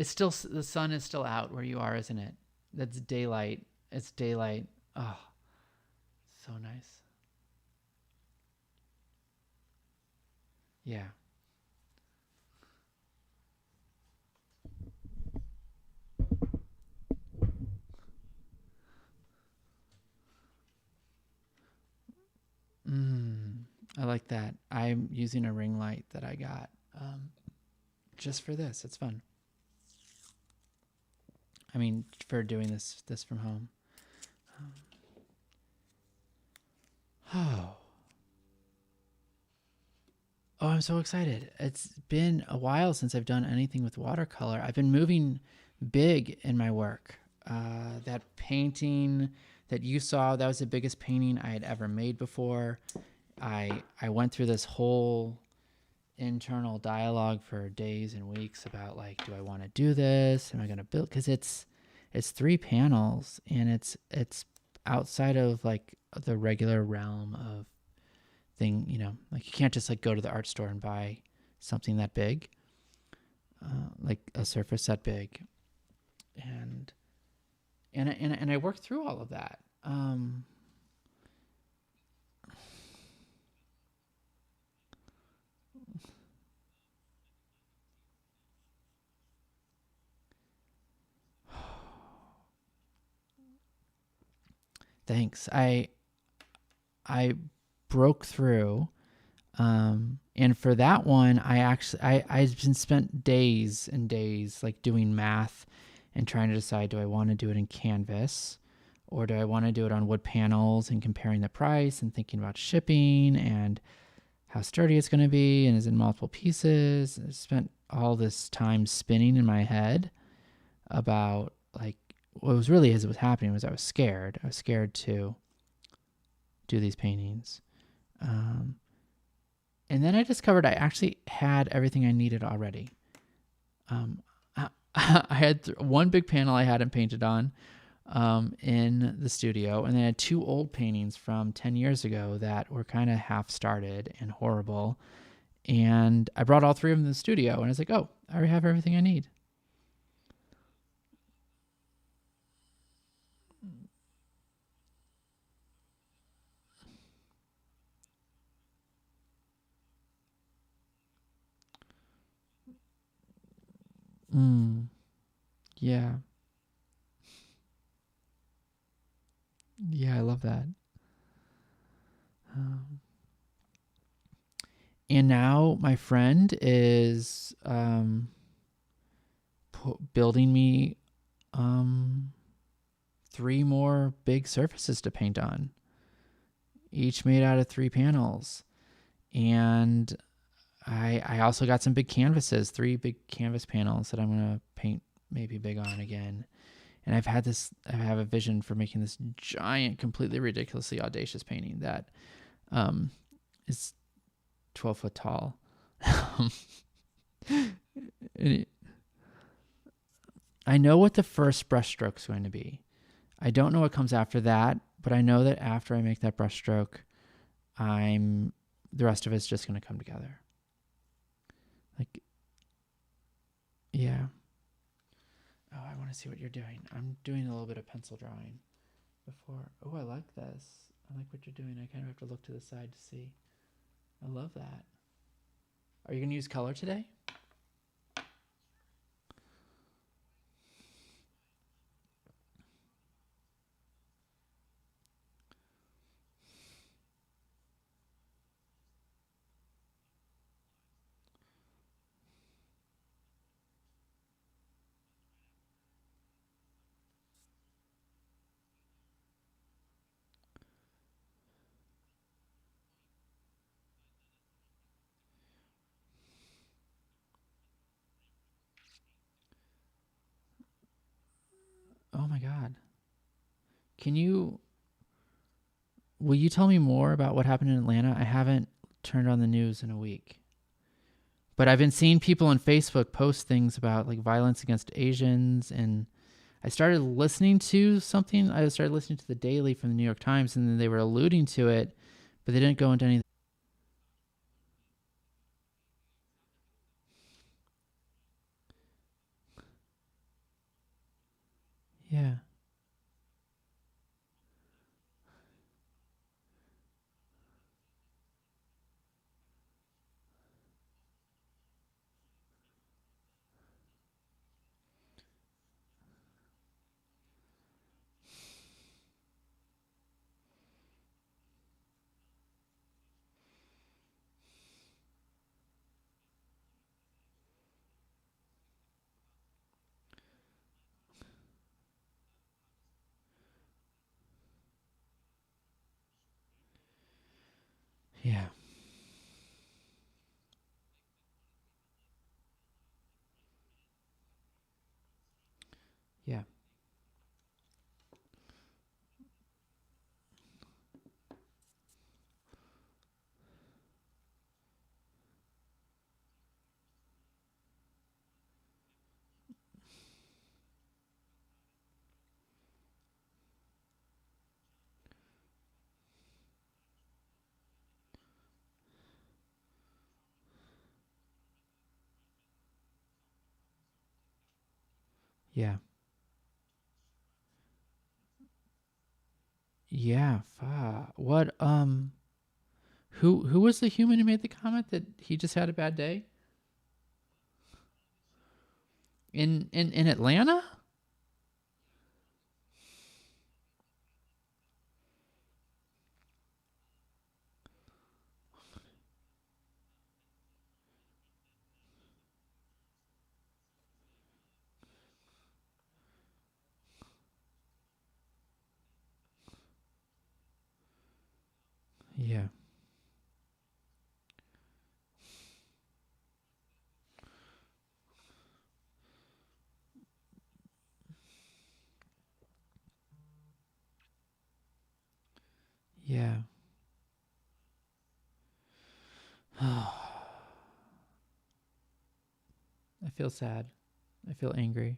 It's still, the sun is still out where you are, isn't it? That's daylight. It's daylight. Oh, so nice. Yeah. Mm, I like that. I'm using a ring light that I got just for this. It's fun. I mean, for doing this from home. Oh, oh, I'm so excited. It's been a while since I've done anything with watercolor. I've been moving big in my work. That painting that you saw, that was the biggest painting I had ever made before. I went through this whole internal dialogue for days and weeks about, like, do I want to do this? Am I going to build? Because it's 3 panels, and it's outside of like the regular realm of thing. Like, you can't just like go to the art store and buy something that big, like a surface that big, and and I worked through all of that. Thanks. I broke through. And for that one, I've been spent days and days like doing math and trying to decide, do I want to do it in canvas, or do I want to do it on wood panels, and comparing the price and thinking about shipping and how sturdy it's going to be, and is it multiple pieces. I spent all this time spinning in my head about, like, what was really, as it was happening, was I was scared. I was scared to do these paintings. And then I discovered I actually had everything I needed already. I had one big panel I hadn't painted on in the studio, and then I had 2 old paintings from 10 years ago that were kind of half started and horrible. And I brought all 3 of them to the studio, and I was like, oh, I already have everything I need. Mm, yeah. Yeah, I love that. Um, and now my friend is building me um, 3 more big surfaces to paint on, each made out of 3 panels. And I also got some big canvases, 3 big canvas panels that I'm going to paint maybe big on again. And I have a vision for making this giant, completely ridiculously audacious painting that is 12 foot tall. I know what the first brushstroke is going to be. I don't know what comes after that, but I know that after I make that brushstroke, the rest of it's just going to come together. Like, yeah. Oh, I want to see what you're doing. I'm doing a little bit of pencil drawing before. Oh, I like this. I like what you're doing. I kind of have to look to the side to see. I love that. Are you going to use color today? Oh my God. Can you, will you tell me more about what happened in Atlanta? I haven't turned on the news in a week. But I've been seeing people on Facebook post things about like violence against Asians, and I started listening to something. I started listening to the Daily from the New York Times, and then they were alluding to it, but they didn't go into anything. Yeah. Yeah. Yeah. Yeah. What who was the human who made the comment that he just had a bad day? In Atlanta? Yeah. Yeah. I feel sad. I feel angry.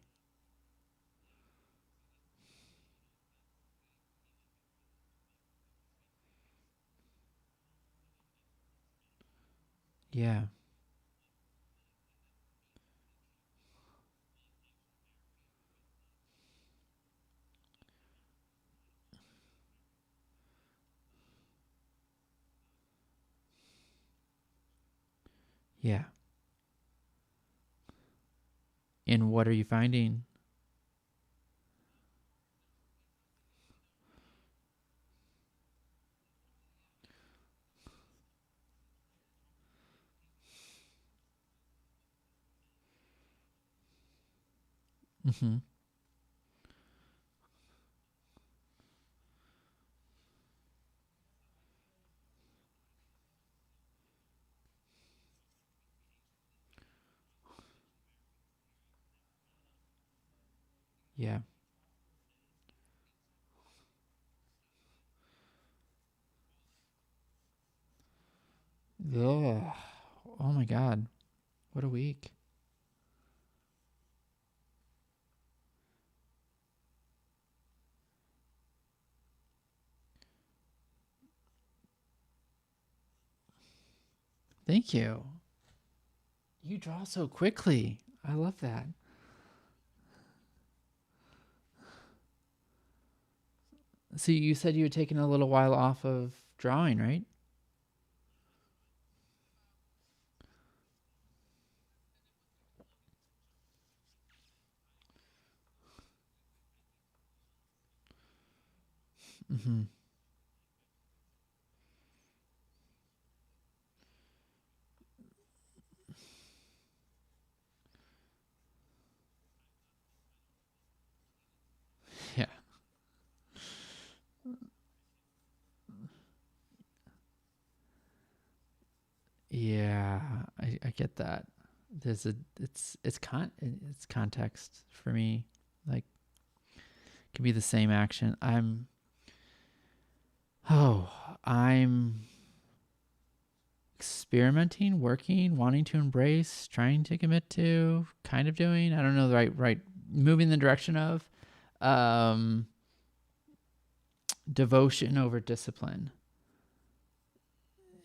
Yeah. Yeah. And what are you finding? Mhm. Yeah. Ugh. Oh my god. What a week. Thank you. You draw so quickly. I love that. So you said you had taken a little while off of drawing, right? Mhm. Yeah. Yeah, I get that. There's a it's context for me. Like it can be the same action. Oh, I'm experimenting, working, wanting to embrace, trying to commit to, kind of doing. I don't know the right moving the direction of um devotion over discipline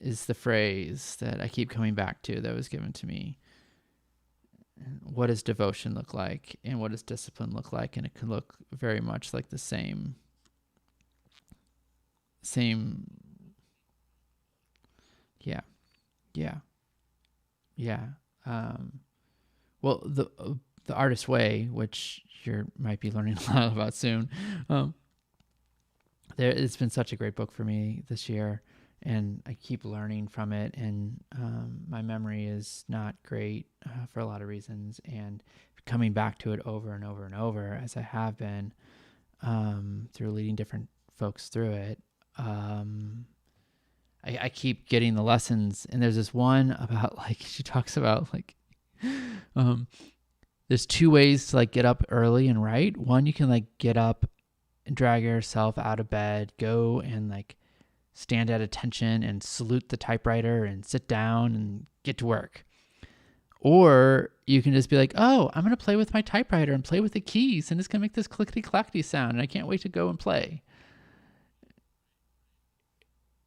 is the phrase that I keep coming back to that was given to me. What does devotion look like and what does discipline look like? And it can look very much like the same. Yeah. Yeah. Yeah. Um, well, the artist way, which you might be learning a lot about soon. Um, it's been such a great book for me this year, and I keep learning from it. And my memory is not great for a lot of reasons, and coming back to it over and over and over as I have been through leading different folks through it. Um, I keep getting the lessons, and there's this one about like she talks about like um there's two ways to like get up early and write. One, you can like get up and drag yourself out of bed, go and like stand at attention and salute the typewriter and sit down and get to work. Or you can just be like, oh, I'm going to play with my typewriter and play with the keys, and it's going to make this clickety clackety sound, and I can't wait to go and play.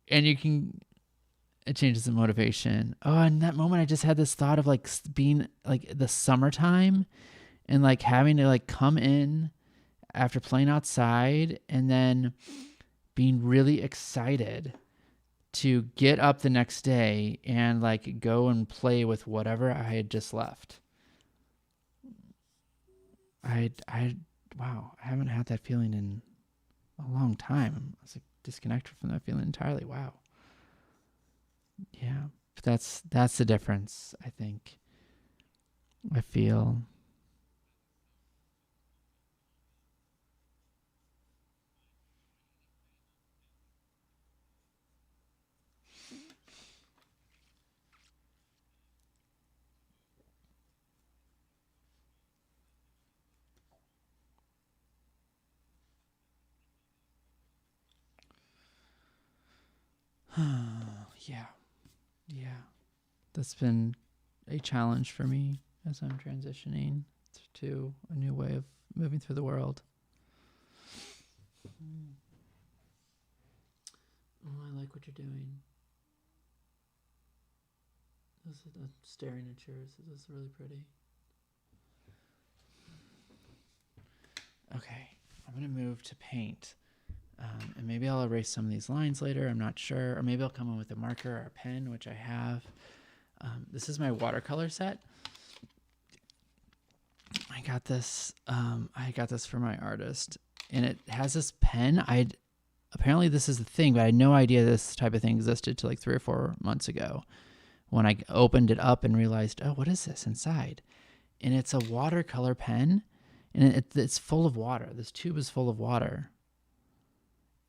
And you can, it changes the motivation. Oh, and in that moment, I just had this thought of like being like the summertime and like having to like come in after playing outside and then being really excited to get up the next day and like go and play with whatever I had just left. Wow, I haven't had that feeling in a long time. I was like disconnected from that feeling entirely. Wow. Yeah, but that's the difference, I think. I feel. Yeah. Yeah. That's been a challenge for me as I'm transitioning to a new way of moving through the world. Oh, I like what you're doing. I'm staring at yours. This is really pretty. Okay, I'm gonna move to paint, and maybe I'll erase some of these lines later. I'm not sure, or maybe I'll come in with a marker or a pen, which I have. This is my watercolor set. I got this. I got this from my artist, and it has this pen. Apparently this is the thing, but I had no idea this type of thing existed till like 3 or 4 months ago, when I opened it up and realized, oh, what is this inside? And it's a watercolor pen, and it's full of water. This tube is full of water.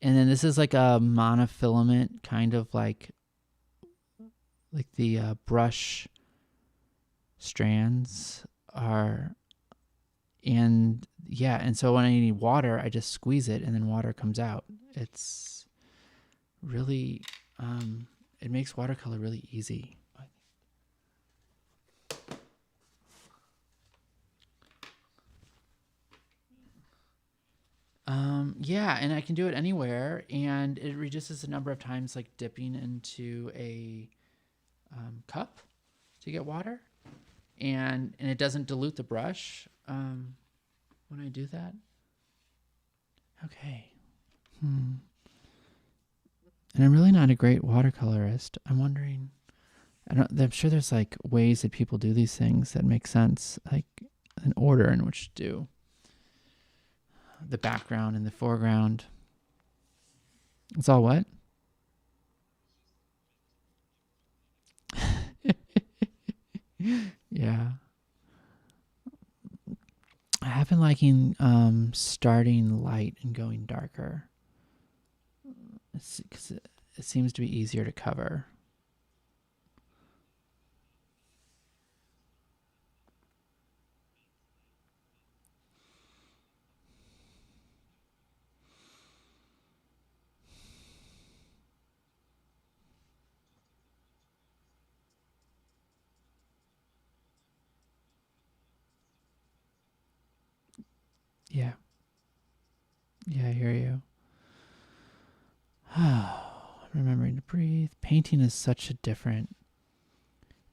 And then this is like a monofilament kind of like the brush strands are, and yeah, and so when I need water, I just squeeze it and then water comes out. It's really, it makes watercolor really easy. Yeah, and I can do it anywhere, and it reduces the number of times like dipping into a cup to get water, and it doesn't dilute the brush when I do that. Okay. And I'm really not a great watercolorist. I'm wondering. I'm sure there's like ways that people do these things that make sense, like an order in which to do the background and the foreground. It's all what? Yeah. I have been liking starting light and going darker. Because it seems to be easier to cover. Yeah. Yeah, I hear you. Remembering to breathe. Painting is such a different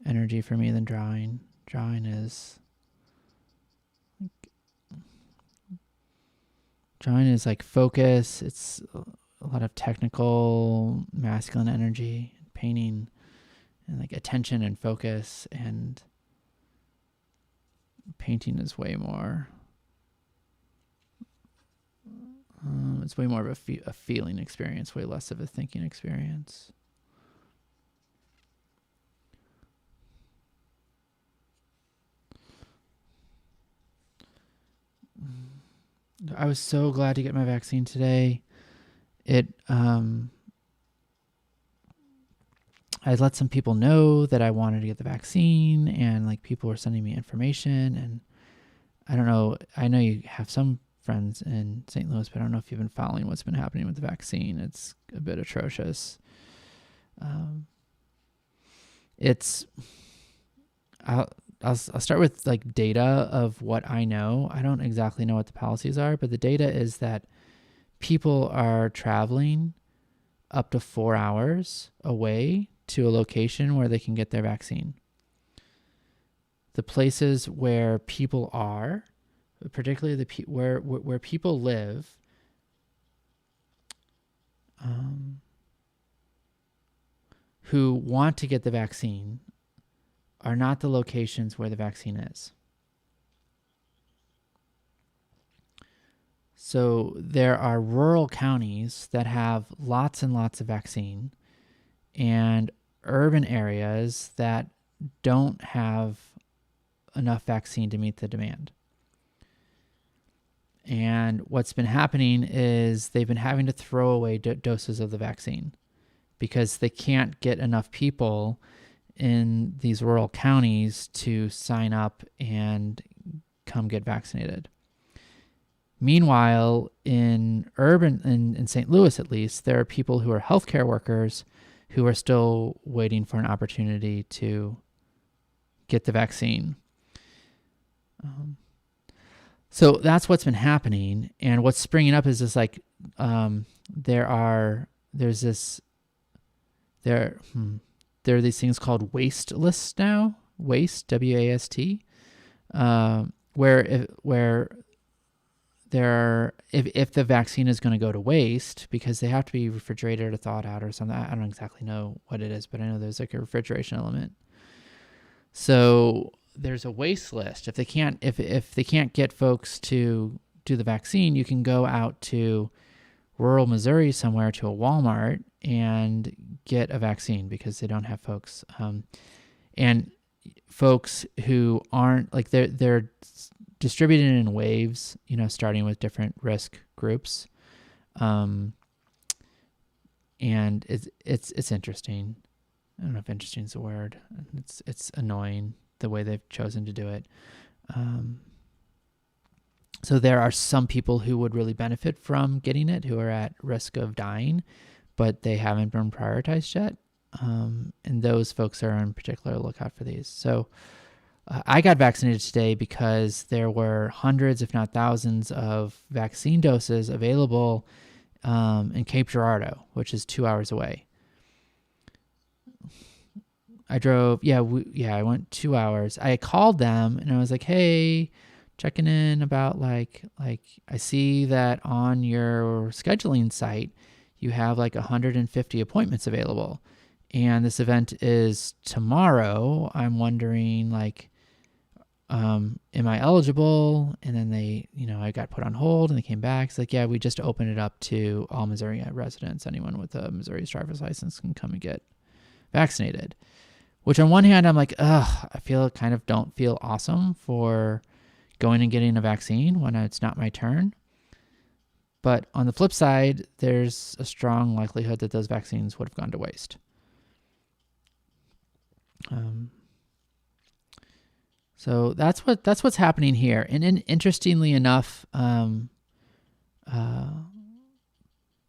energy for me than drawing. Drawing is like focus. It's a lot of technical masculine energy. Painting and like attention and focus, and painting is way more. It's way more of a feeling experience, way less of a thinking experience. I was so glad to get my vaccine today. It I let some people know that I wanted to get the vaccine, and like people were sending me information. And I don't know, I know you have some friends in St. Louis, but I don't know if you've been following what's been happening with the vaccine. It's a bit atrocious. It's I'll start with like data of what I know. I don't exactly know what the policies are, but the data is that people are traveling up to 4 hours away to a location where they can get their vaccine. The places where people are, particularly where people live, who want to get the vaccine, are not the locations where the vaccine is. So there are rural counties that have lots and lots of vaccine, and urban areas that don't have enough vaccine to meet the demand. And what's been happening is they've been having to throw away doses of the vaccine because they can't get enough people in these rural counties to sign up and come get vaccinated. Meanwhile, in St. Louis at least, there are people who are healthcare workers who are still waiting for an opportunity to get the vaccine. So that's what's been happening, and what's springing up is this there are these things called waste lists now, waste, WAST, where if the vaccine is going to go to waste because they have to be refrigerated or thawed out or something. I don't exactly know what it is, but I know there's like a refrigeration element. So there's a waste list. If they can't get folks to do the vaccine, you can go out to rural Missouri somewhere to a Walmart and get a vaccine because they don't have folks. And folks who aren't like they're distributed in waves, starting with different risk groups. And it's interesting. I don't know if interesting is a word. It's annoying the way they've chosen to do it. So there are some people who would really benefit from getting it who are at risk of dying, but they haven't been prioritized yet. And those folks are on particular lookout for these. So I got vaccinated today because there were hundreds, if not thousands, of vaccine doses available in Cape Girardeau, which is 2 hours away. I drove, I went 2 hours. I called them and I was like, hey, checking in about like I see that on your scheduling site, you have like 150 appointments available. And this event is tomorrow. I'm wondering am I eligible? And then they, I got put on hold and they came back. It's like, yeah, we just opened it up to all Missouri residents. Anyone with a Missouri driver's license can come and get vaccinated. Which on one hand, I'm like, I don't feel awesome for going and getting a vaccine when it's not my turn. But on the flip side, there's a strong likelihood that those vaccines would have gone to waste. So that's what's happening here. And interestingly enough,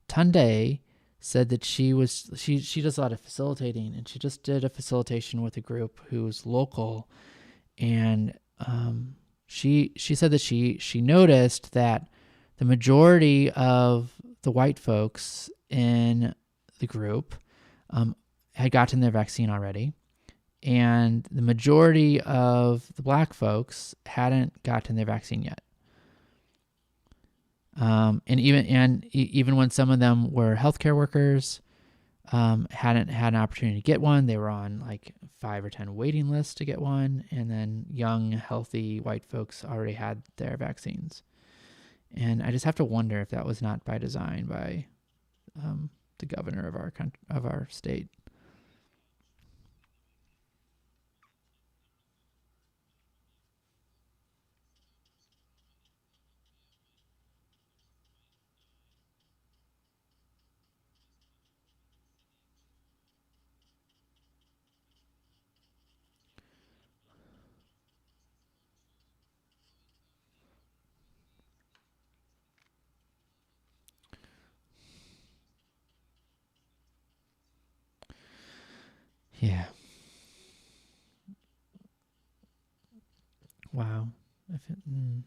Tunde said that she does a lot of facilitating, and she just did a facilitation with a group who's local, and she said that she noticed that the majority of the white folks in the group had gotten their vaccine already, and the majority of the black folks hadn't gotten their vaccine yet. And even when some of them were healthcare workers, hadn't had an opportunity to get one, they were on like 5 or 10 waiting lists to get one, and then young, healthy white folks already had their vaccines. And I just have to wonder if that was not by design by the governor of our state. Yeah. Wow. I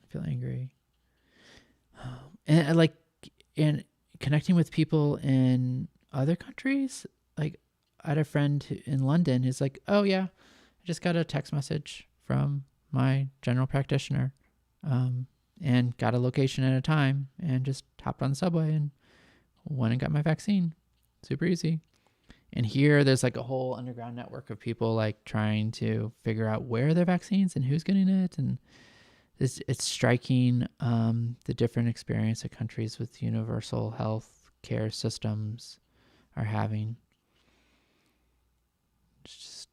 feel angry. And I like and connecting with people in other countries. Like I had a friend in London who's like, "Oh yeah, I just got a text message from my general practitioner, um, and got a location at a time, and just hopped on the subway and went and got my vaccine. Super easy." And here, there's like a whole underground network of people like trying to figure out where their vaccines and who's getting it, and it's striking, the different experience that countries with universal health care systems are having. It's just,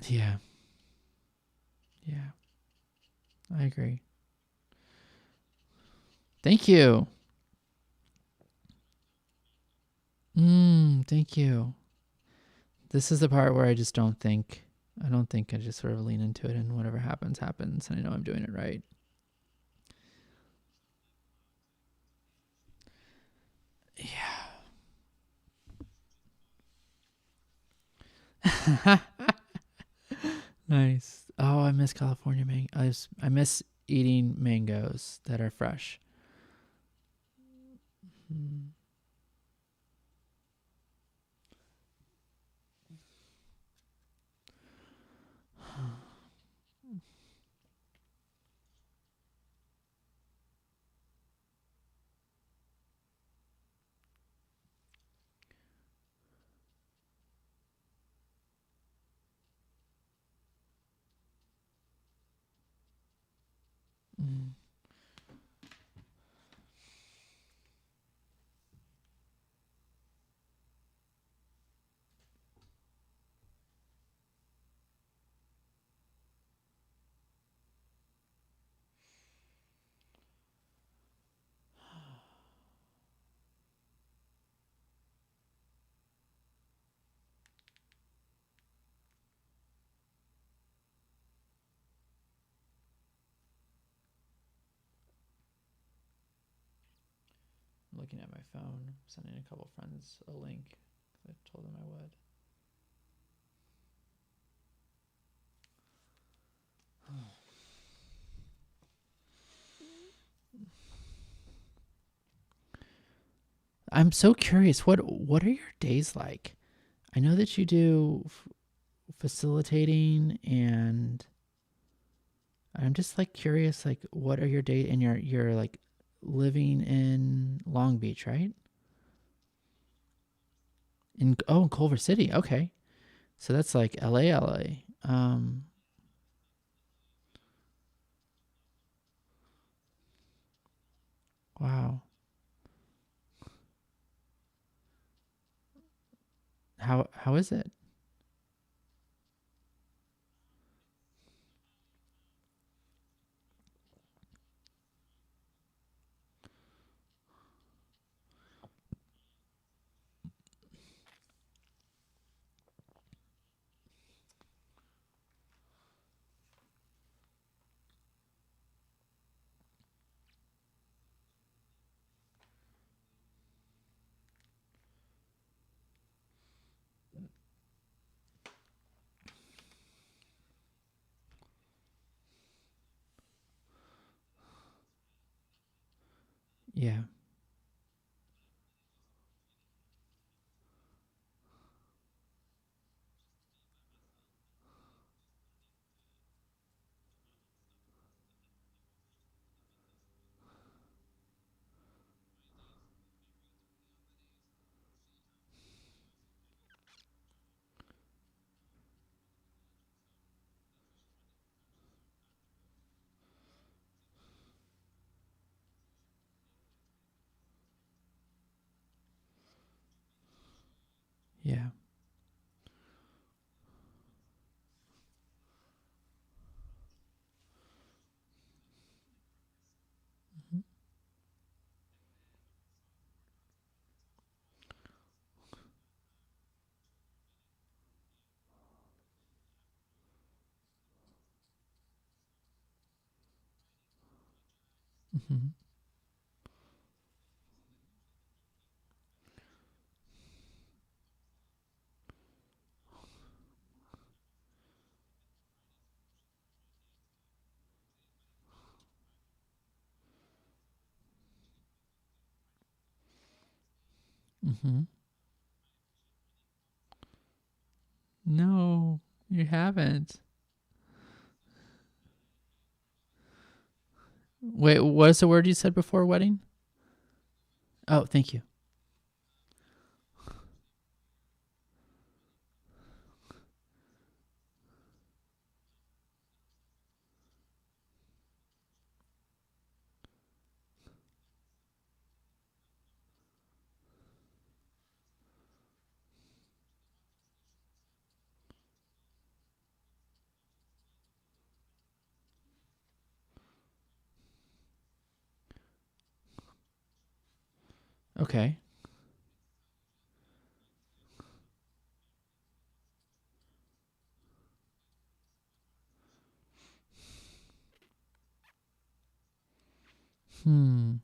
yeah, yeah, I agree. Thank you. Thank you. This is the part where I don't think I just sort of lean into it and whatever happens, happens. And I know I'm doing it right. Yeah. Nice. Oh, I miss California mango. I miss eating mangoes that are fresh. Mm. Mm. I'm looking at my phone, sending a couple friends a link. I told them I would. I'm so curious. What are your days like? I know that you do facilitating, and I'm just like curious. Like, what are your day? And you're like living in Long Beach, right? In Culver City. Okay, so that's like LA, LA. Wow. How is it? Yeah. Mm-hmm. Mm-hmm. No, you haven't. Wait, what's the word you said before wedding? Oh, thank you. Okay. Hmm.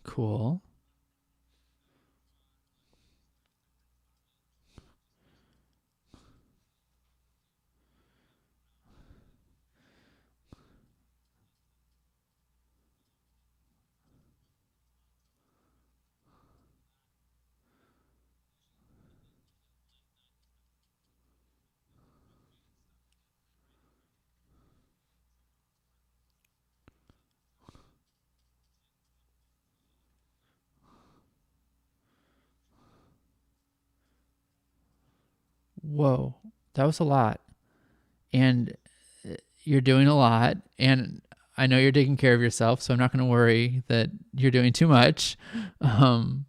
Cool. Whoa, that was a lot. And you're doing a lot. And I know you're taking care of yourself, so I'm not going to worry that you're doing too much. Um,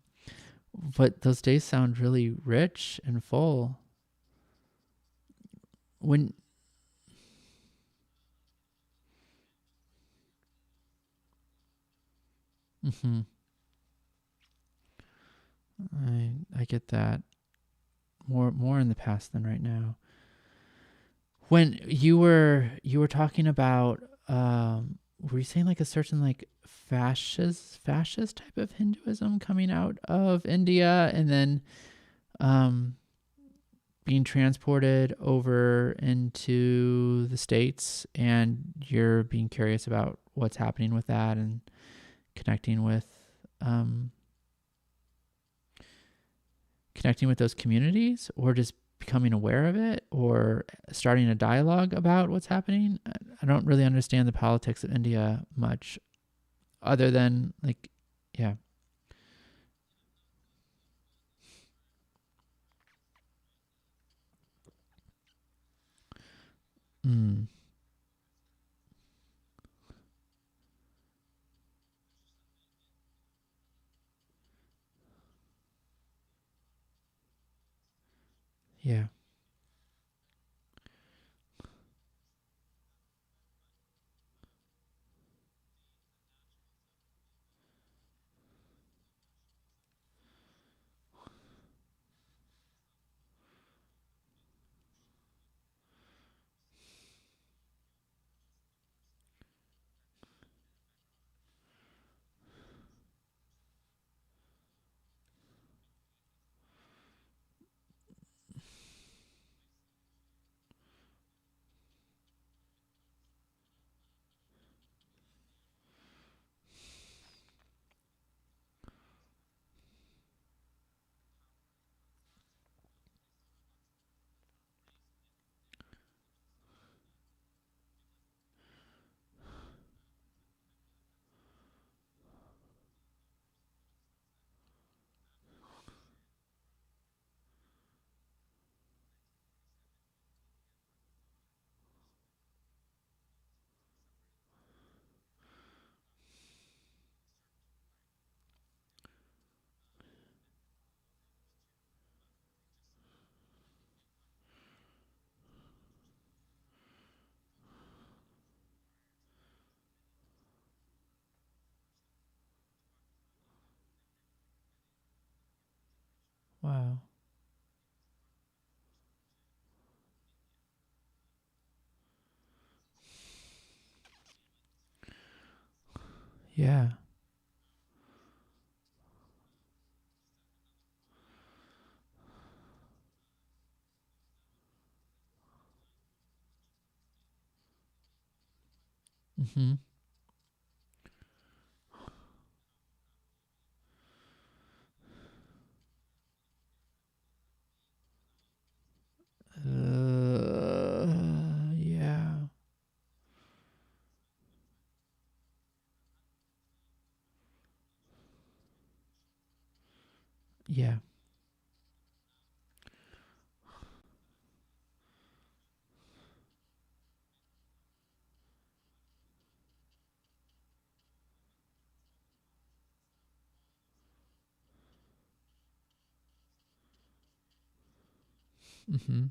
but those days sound really rich and full. When, hmm I get that more in the past than right now. When you were talking about, were you saying like a certain like fascist type of Hinduism coming out of India and then um being transported over into the States, and you're being curious about what's happening with that and connecting with um, connecting with those communities, or just becoming aware of it, or starting a dialogue about what's happening. I don't really understand the politics of India much, other than like, yeah. Mm, yeah. Wow. Yeah. Mm-hmm. Yeah. Yeah. Mm-hmm.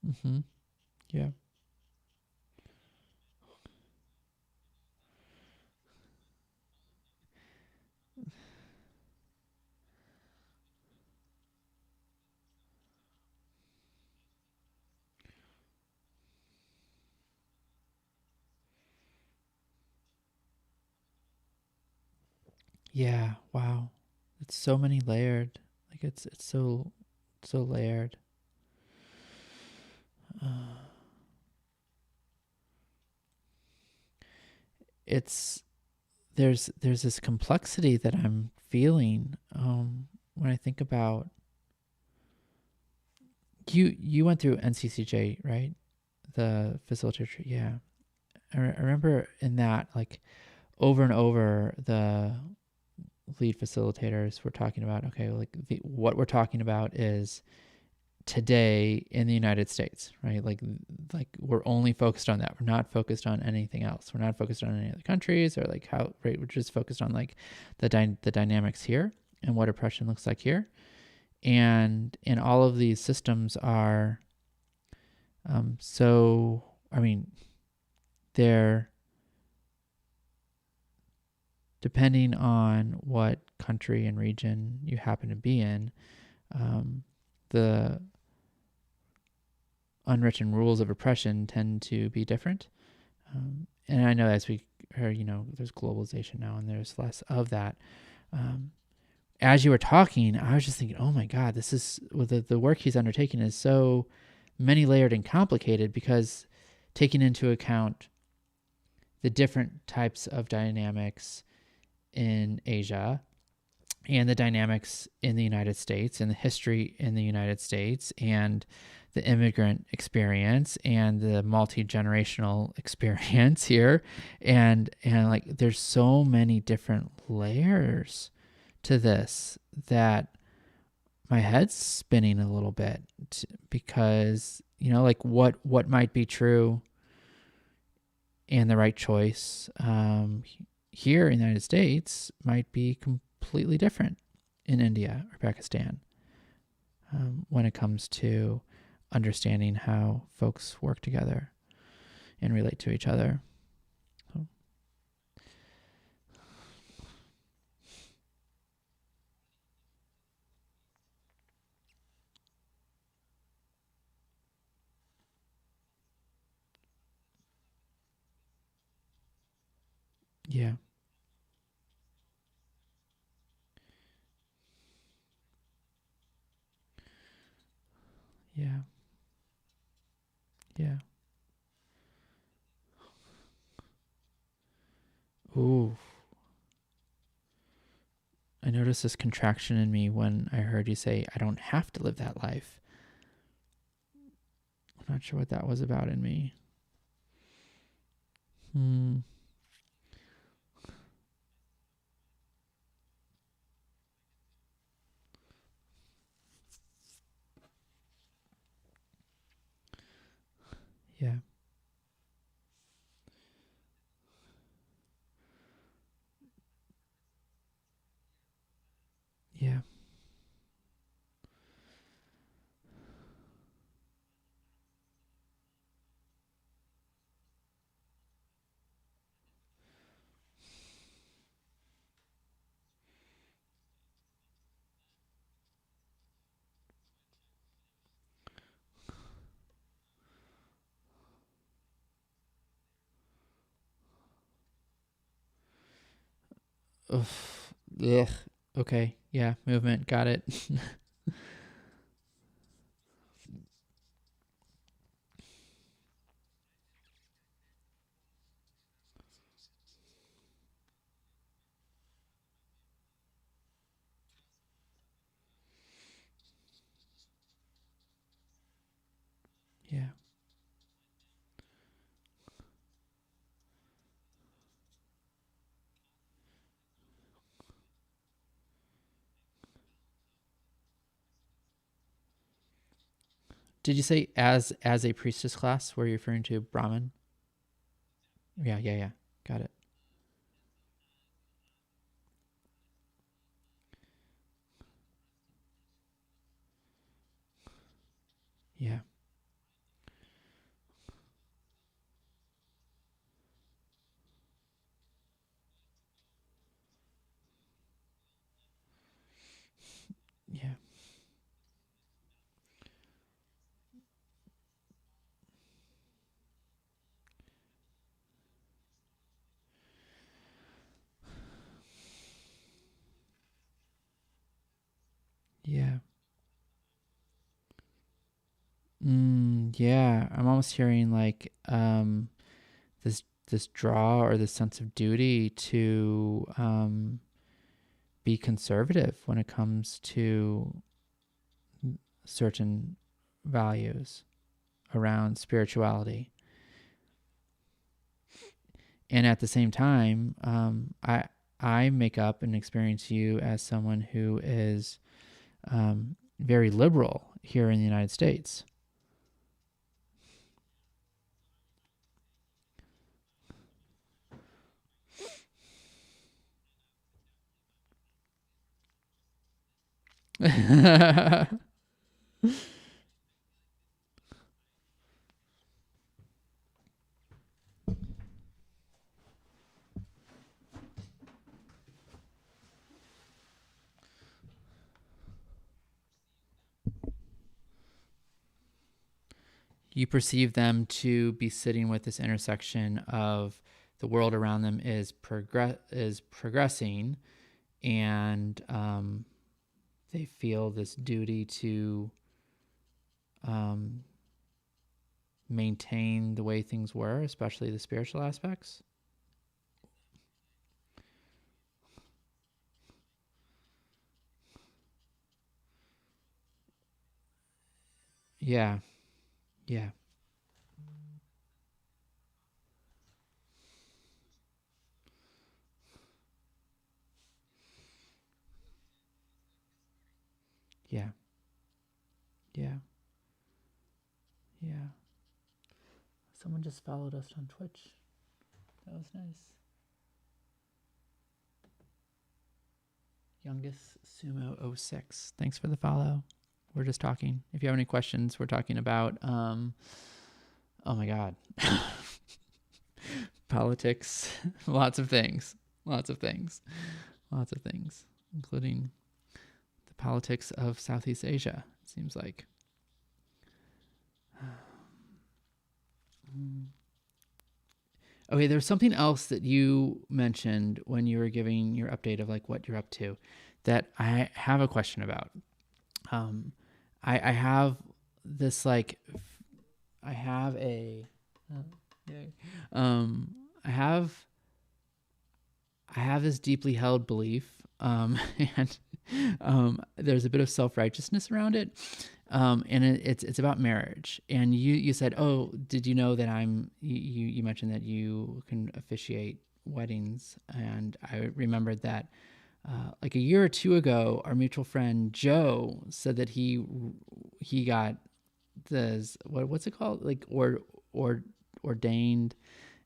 Mm-hmm. Yeah. Yeah. Wow. It's so many layered. Like it's so layered. Uh, it's there's this complexity that I'm feeling when I think about you went through NCCJ, right? The facilitator. Yeah. I remember in that, like, over and over, the lead facilitators were talking about, okay, like what we're talking about is today in the United States, right? Like we're only focused on that. We're not focused on anything else. We're not focused on any other countries or like how, right? We're just focused on like the dynamics here and what oppression looks like here. And all of these systems are so, I mean, they're depending on what country and region you happen to be in, the unwritten rules of oppression tend to be different. And I know as we are, there's globalization now and there's less of that. Um, as you were talking, I was just thinking, oh my God, this is well, the work he's undertaking is so many layered and complicated because taking into account the different types of dynamics in Asia and the dynamics in the United States and the history in the United States and the immigrant experience and the multi-generational experience here, and like there's so many different layers to this that my head's spinning a little bit because like what might be true and the right choice here in the United States might be completely different in India or Pakistan when it comes to understanding how folks work together and relate to each other. So, yeah, yeah, yeah, Ooh. I noticed this contraction in me when I heard you say, I don't have to live that life. I'm not sure what that was about in me. Yeah. Yeah. Oof. Ugh. Okay. Yeah. Movement. Got it. Yeah. Did you say as a priestess class? Were you referring to Brahmin? Yeah. Yeah. Yeah. Got it. Yeah. Yeah. Yeah. Yeah. I'm almost hearing like this draw or this sense of duty to be conservative when it comes to certain values around spirituality. And at the same time, I make up and experience you as someone who is very liberal here in the United States. You perceive them to be sitting with this intersection of the world around them is progressing, and they feel this duty to um, maintain the way things were, especially the spiritual aspects. Yeah, yeah, yeah, yeah, yeah. Someone just followed us on Twitch. That was nice. Youngest Sumo 06. Thanks for the follow. We're just talking. If you have any questions, we're talking about oh my god. Politics, lots of things. Lots of things. Lots of things, including the politics of Southeast Asia, it seems like. Okay, there's something else that you mentioned when you were giving your update of like what you're up to that I have a question about. Um, I have this like, I have a, yay. I have I have this deeply held belief, and there's a bit of self righteousness around it, and it's about marriage. And you said, oh, did you know that you mentioned that you can officiate weddings, and I remembered that. Like a year or two ago, our mutual friend Joe said that he got this what's it called, like or ordained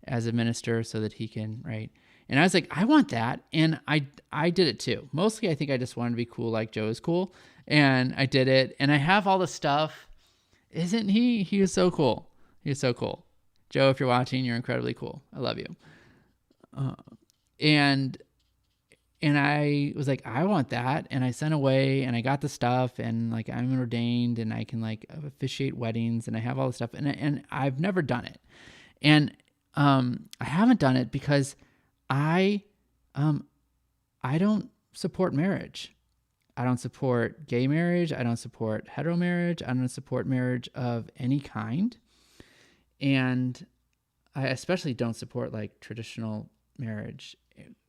as a minister so that he can, right. And I was like, I want that, and I did it too. Mostly I think I just wanted to be cool like Joe is cool, and I did it, and I have all the stuff. Isn't he is so cool. He is so cool. Joe, if you're watching, you're incredibly cool. I love you. And I was like, I want that. And I sent away and I got the stuff, and like I'm ordained and I can like officiate weddings and I have all the stuff, and I've never done it. And I haven't done it because I I don't support marriage. I don't support gay marriage. I don't support hetero marriage. I don't support marriage of any kind. And I especially don't support like traditional marriage.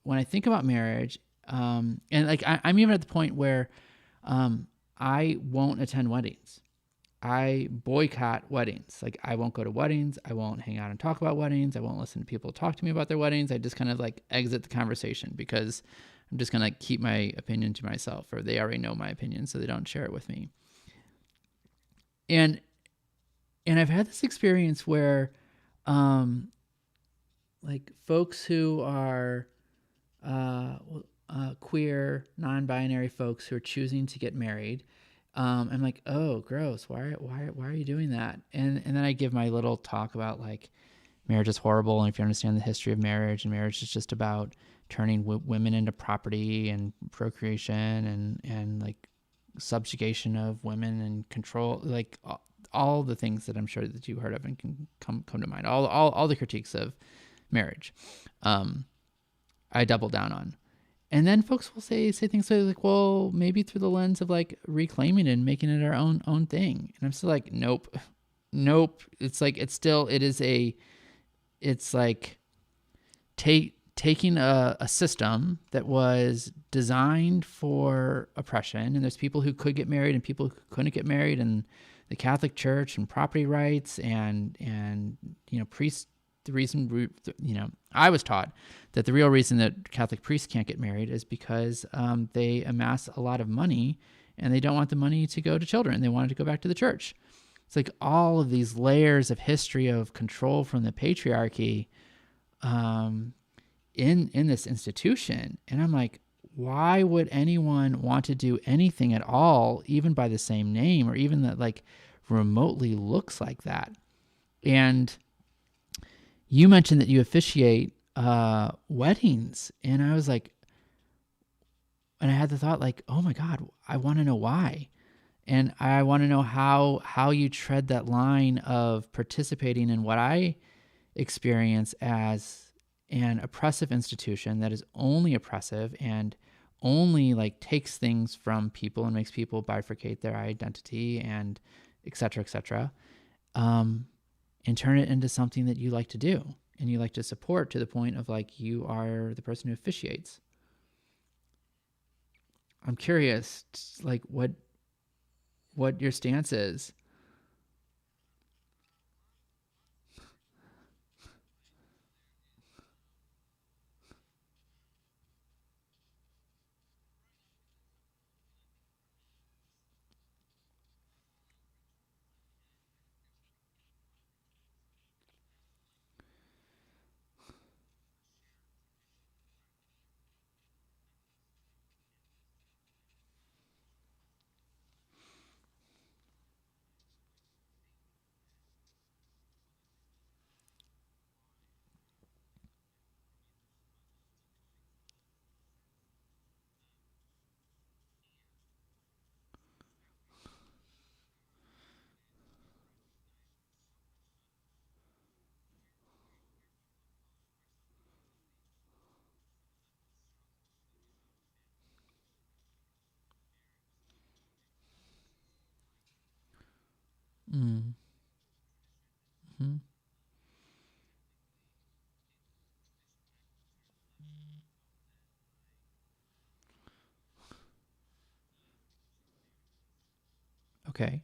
When I think about marriage, and like I'm even at the point where I won't attend weddings. I boycott weddings. Like I won't go to weddings. I won't hang out and talk about weddings. I won't listen to people talk to me about their weddings. I just kind of like exit the conversation because I'm just gonna keep my opinion to myself, or they already know my opinion, so they don't share it with me. And I've had this experience where, like folks who are queer, non-binary folks who are choosing to get married. I'm like, oh, gross. Why are you doing that? And then I give my little talk about like marriage is horrible, and if you understand the history of marriage, and marriage is just about turning women into property and procreation and like subjugation of women and control, like all the things that I'm sure that you heard of and can come to mind. All the critiques of marriage. I double down on. And then folks will say things like, well, maybe through the lens of like reclaiming it and making it our own thing. And I'm still like, nope. It's like it's like taking a system that was designed for oppression, and there's people who could get married and people who couldn't get married, and the Catholic Church and property rights and priests. The reason, I was taught that the real reason that Catholic priests can't get married is because they amass a lot of money and they don't want the money to go to children. They want it to go back to the church. It's like all of these layers of history of control from the patriarchy in this institution. And I'm like, why would anyone want to do anything at all, even by the same name, or even that like remotely looks like that? And you mentioned that you officiate weddings, and I was like, and I had the thought like, oh my God, I want to know why. And I want to know how you tread that line of participating in what I experience as an oppressive institution that is only oppressive and only like takes things from people and makes people bifurcate their identity and et cetera, et cetera. And turn it into something that you like to do and you like to support, to the point of like you are the person who officiates. I'm curious, like what your stance is. Mm-hmm. Okay.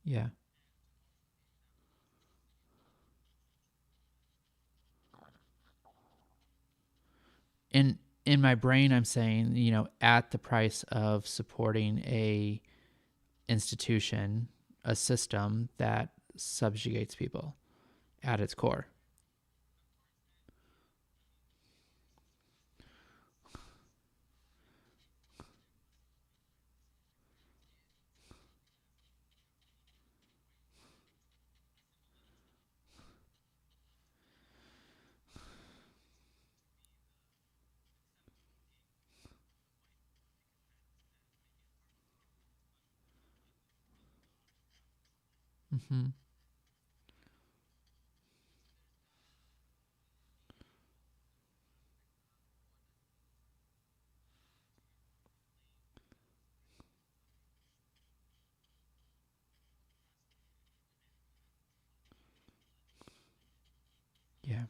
Yeah. In in my brain, I'm saying, at the price of supporting a institution, a system that subjugates people at its core. Mm-hmm. Yeah.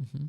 Mm-hmm.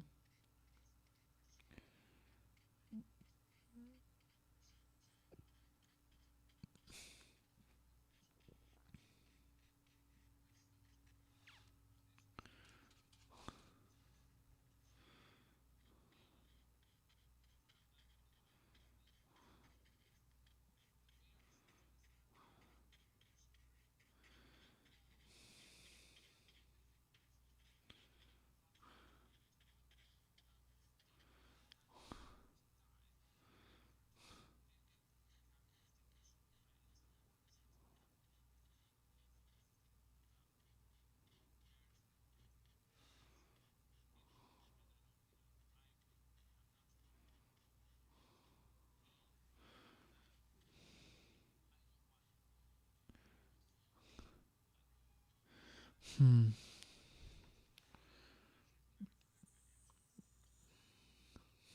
Hmm.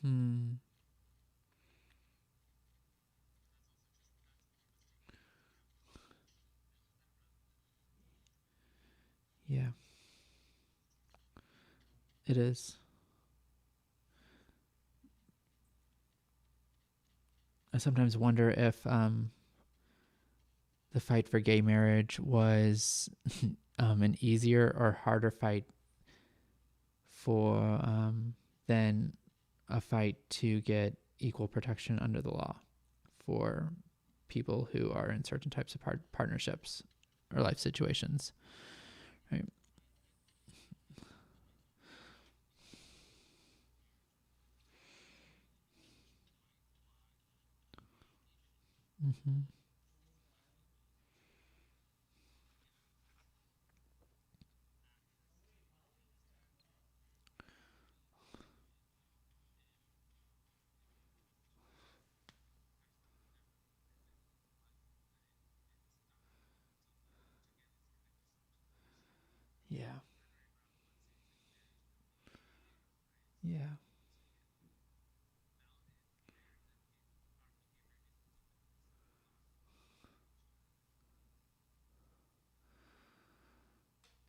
Hmm. Yeah, it is. I sometimes wonder if the fight for gay marriage was an easier or harder fight for than a fight to get equal protection under the law for people who are in certain types of partnerships or life situations, right? Mm-hmm. Yeah. Yeah.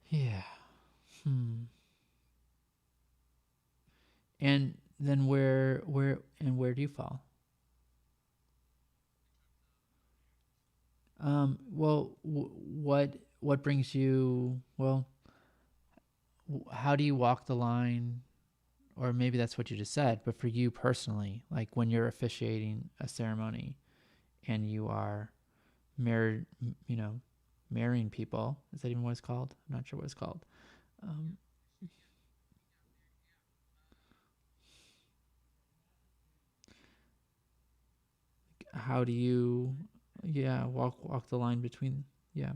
Yeah. Hmm. And then where do you fall? Well, what brings you? Well, how do you walk the line? Or maybe that's what you just said. But for you personally, like when you're officiating a ceremony and you are married, you know, marrying people. Is that even what it's called? I'm not sure what it's called. Um, how do you, yeah, walk the line between, yeah.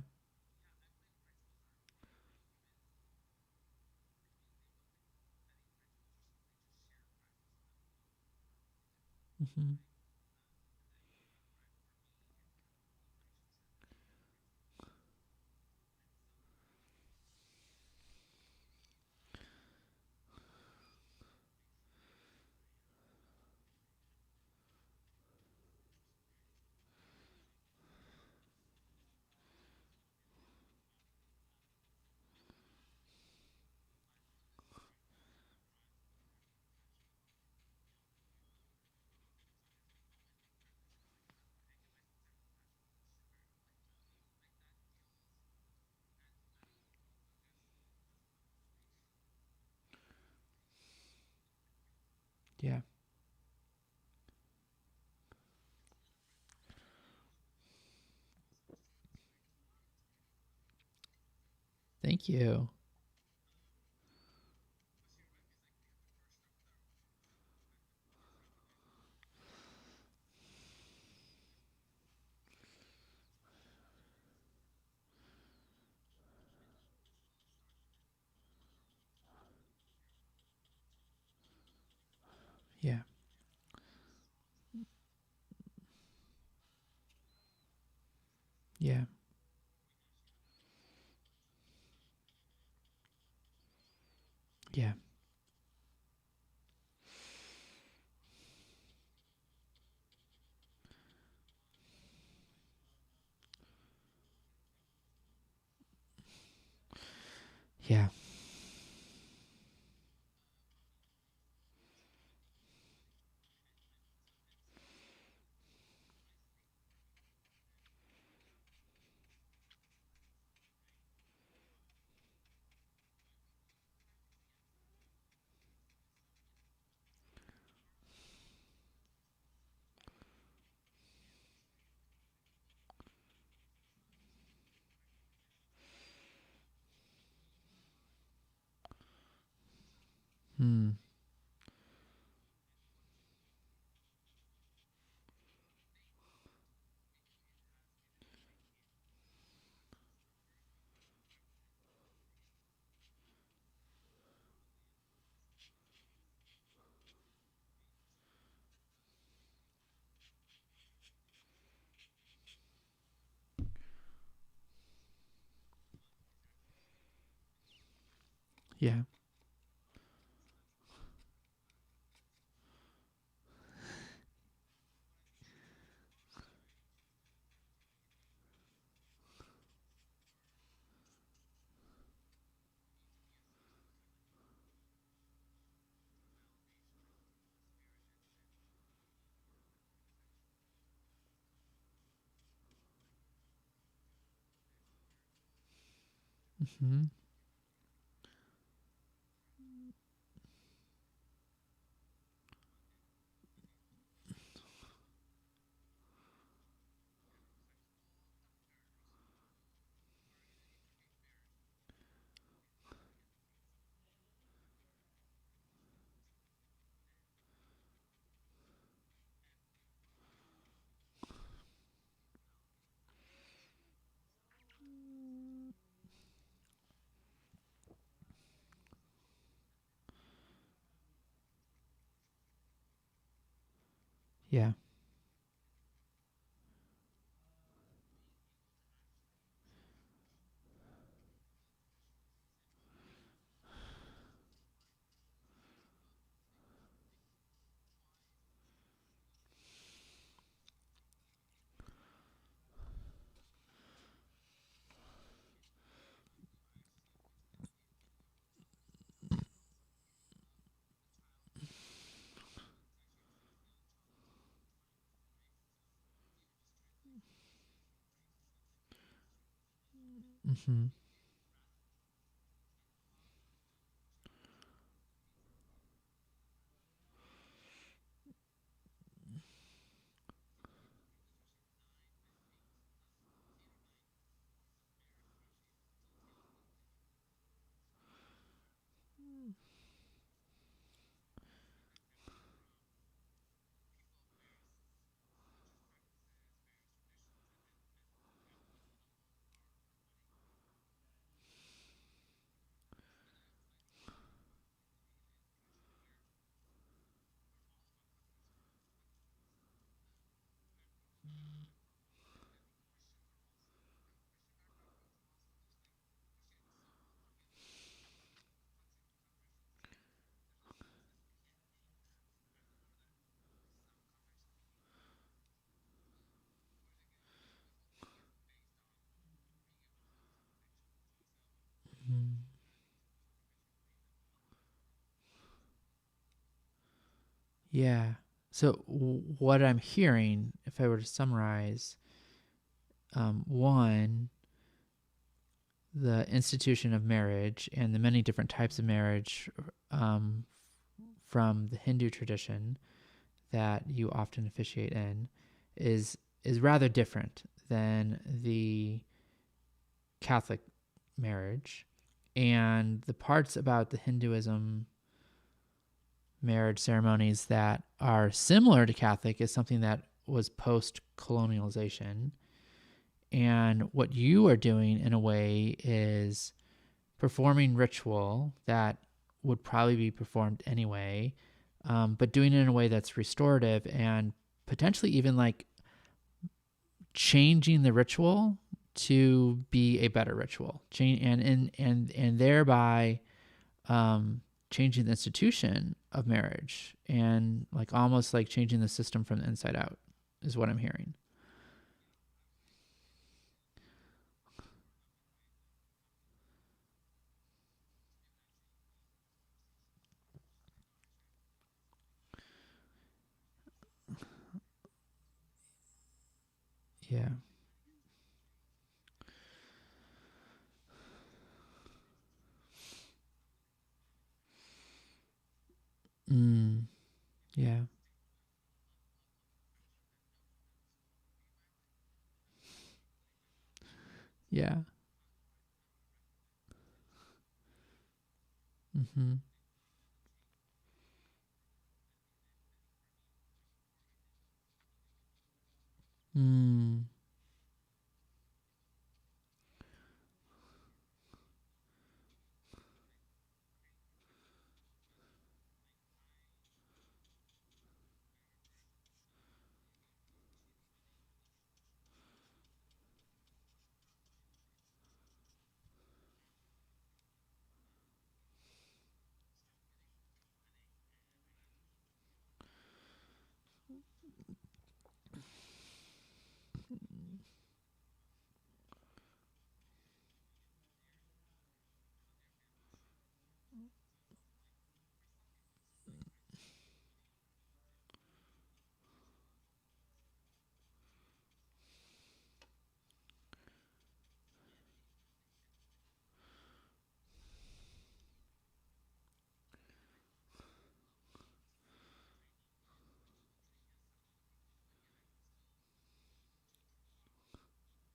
Hmm. Yeah. Thank you. Yeah. Yeah. Yeah. Yeah. Hmm. Yeah. Hmm. Yeah. Mm-hmm. Mm. Yeah. So what I'm hearing, if I were to summarize, one, the institution of marriage and the many different types of marriage um, from the Hindu tradition that you often officiate in is is rather different than the Catholic marriage, and the parts about the Hinduism marriage ceremonies that are similar to Catholic is something that was post colonialization. And what you are doing in a way is performing ritual that would probably be performed anyway, but doing it in a way that's restorative and potentially even like changing the ritual to be a better ritual, change and thereby um, changing the institution of marriage and like almost like changing the system from the inside out is what I'm hearing. Yeah. Mm, yeah. Yeah. Mm-hmm. Mm,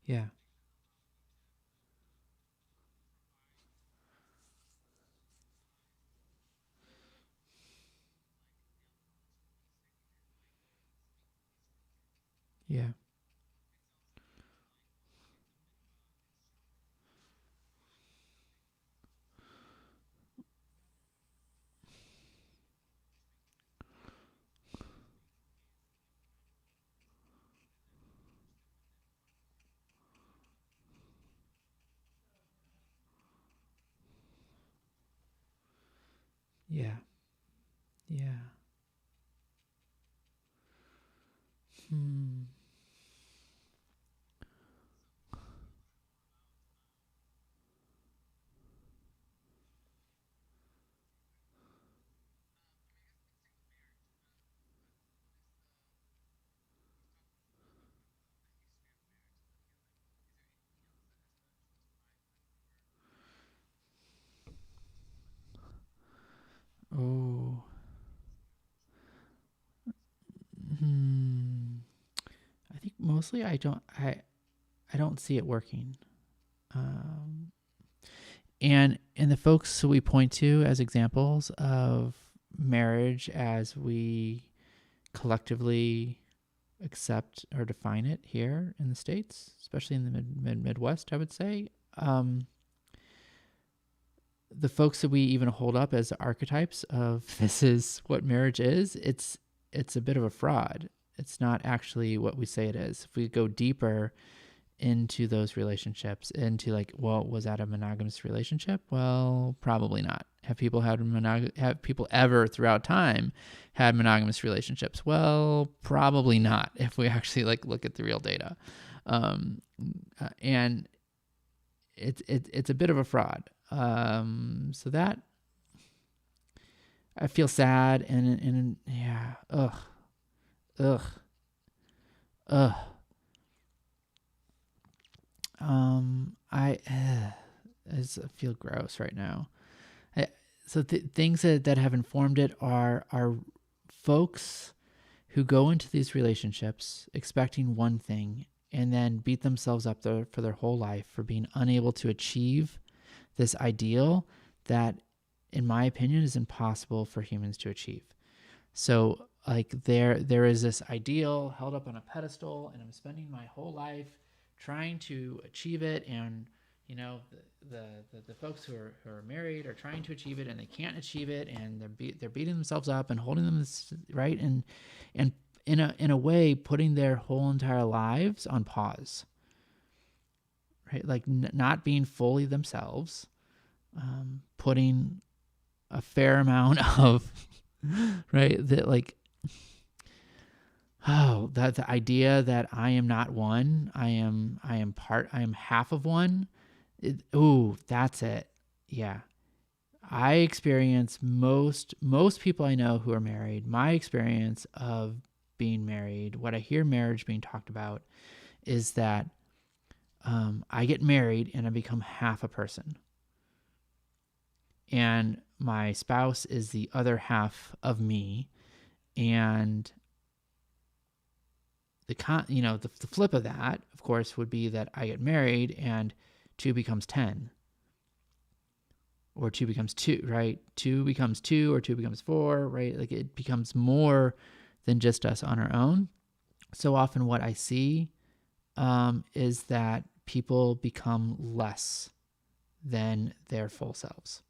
yeah. Yeah. Yeah. Yeah. Hmm. mostly I don't see it working. Um, and the folks who we point to as examples of marriage as we collectively accept or define it here in the States, especially in the Midwest, I would say. The folks that we even hold up as archetypes of this is what marriage is, it's a bit of a fraud. It's not actually what we say it is. If we go deeper into those relationships, into like, well, was that a monogamous relationship? Well, probably not. Have people ever throughout time had monogamous relationships? Well, probably not. If we actually like look at the real data, and it's a bit of a fraud. So that I feel sad and yeah, ugh. I just feel gross right now. So things that have informed it are folks who go into these relationships expecting one thing and then beat themselves up for their whole life for being unable to achieve this ideal that, in my opinion, is impossible for humans to achieve. So like there is this ideal held up on a pedestal, and I'm spending my whole life trying to achieve it, and you know the folks who are married are trying to achieve it and they can't achieve it, and they're beating themselves up and holding them right, and in a way putting their whole entire lives on pause, right? Like not being fully themselves, putting a fair amount of right, that like, oh, that the idea that I am not one, I am half of one. That's it. Yeah. I experience most people I know who are married, my experience of being married, what I hear marriage being talked about is that I get married and I become half a person. And my spouse is the other half of me. And the flip of that, of course, would be that I get married and 2 becomes 10. Or 2 becomes 2, right? 2 becomes 2 or 2 becomes 4, right? Like it becomes more than just us on our own. So often what I see is that people become less than their full selves.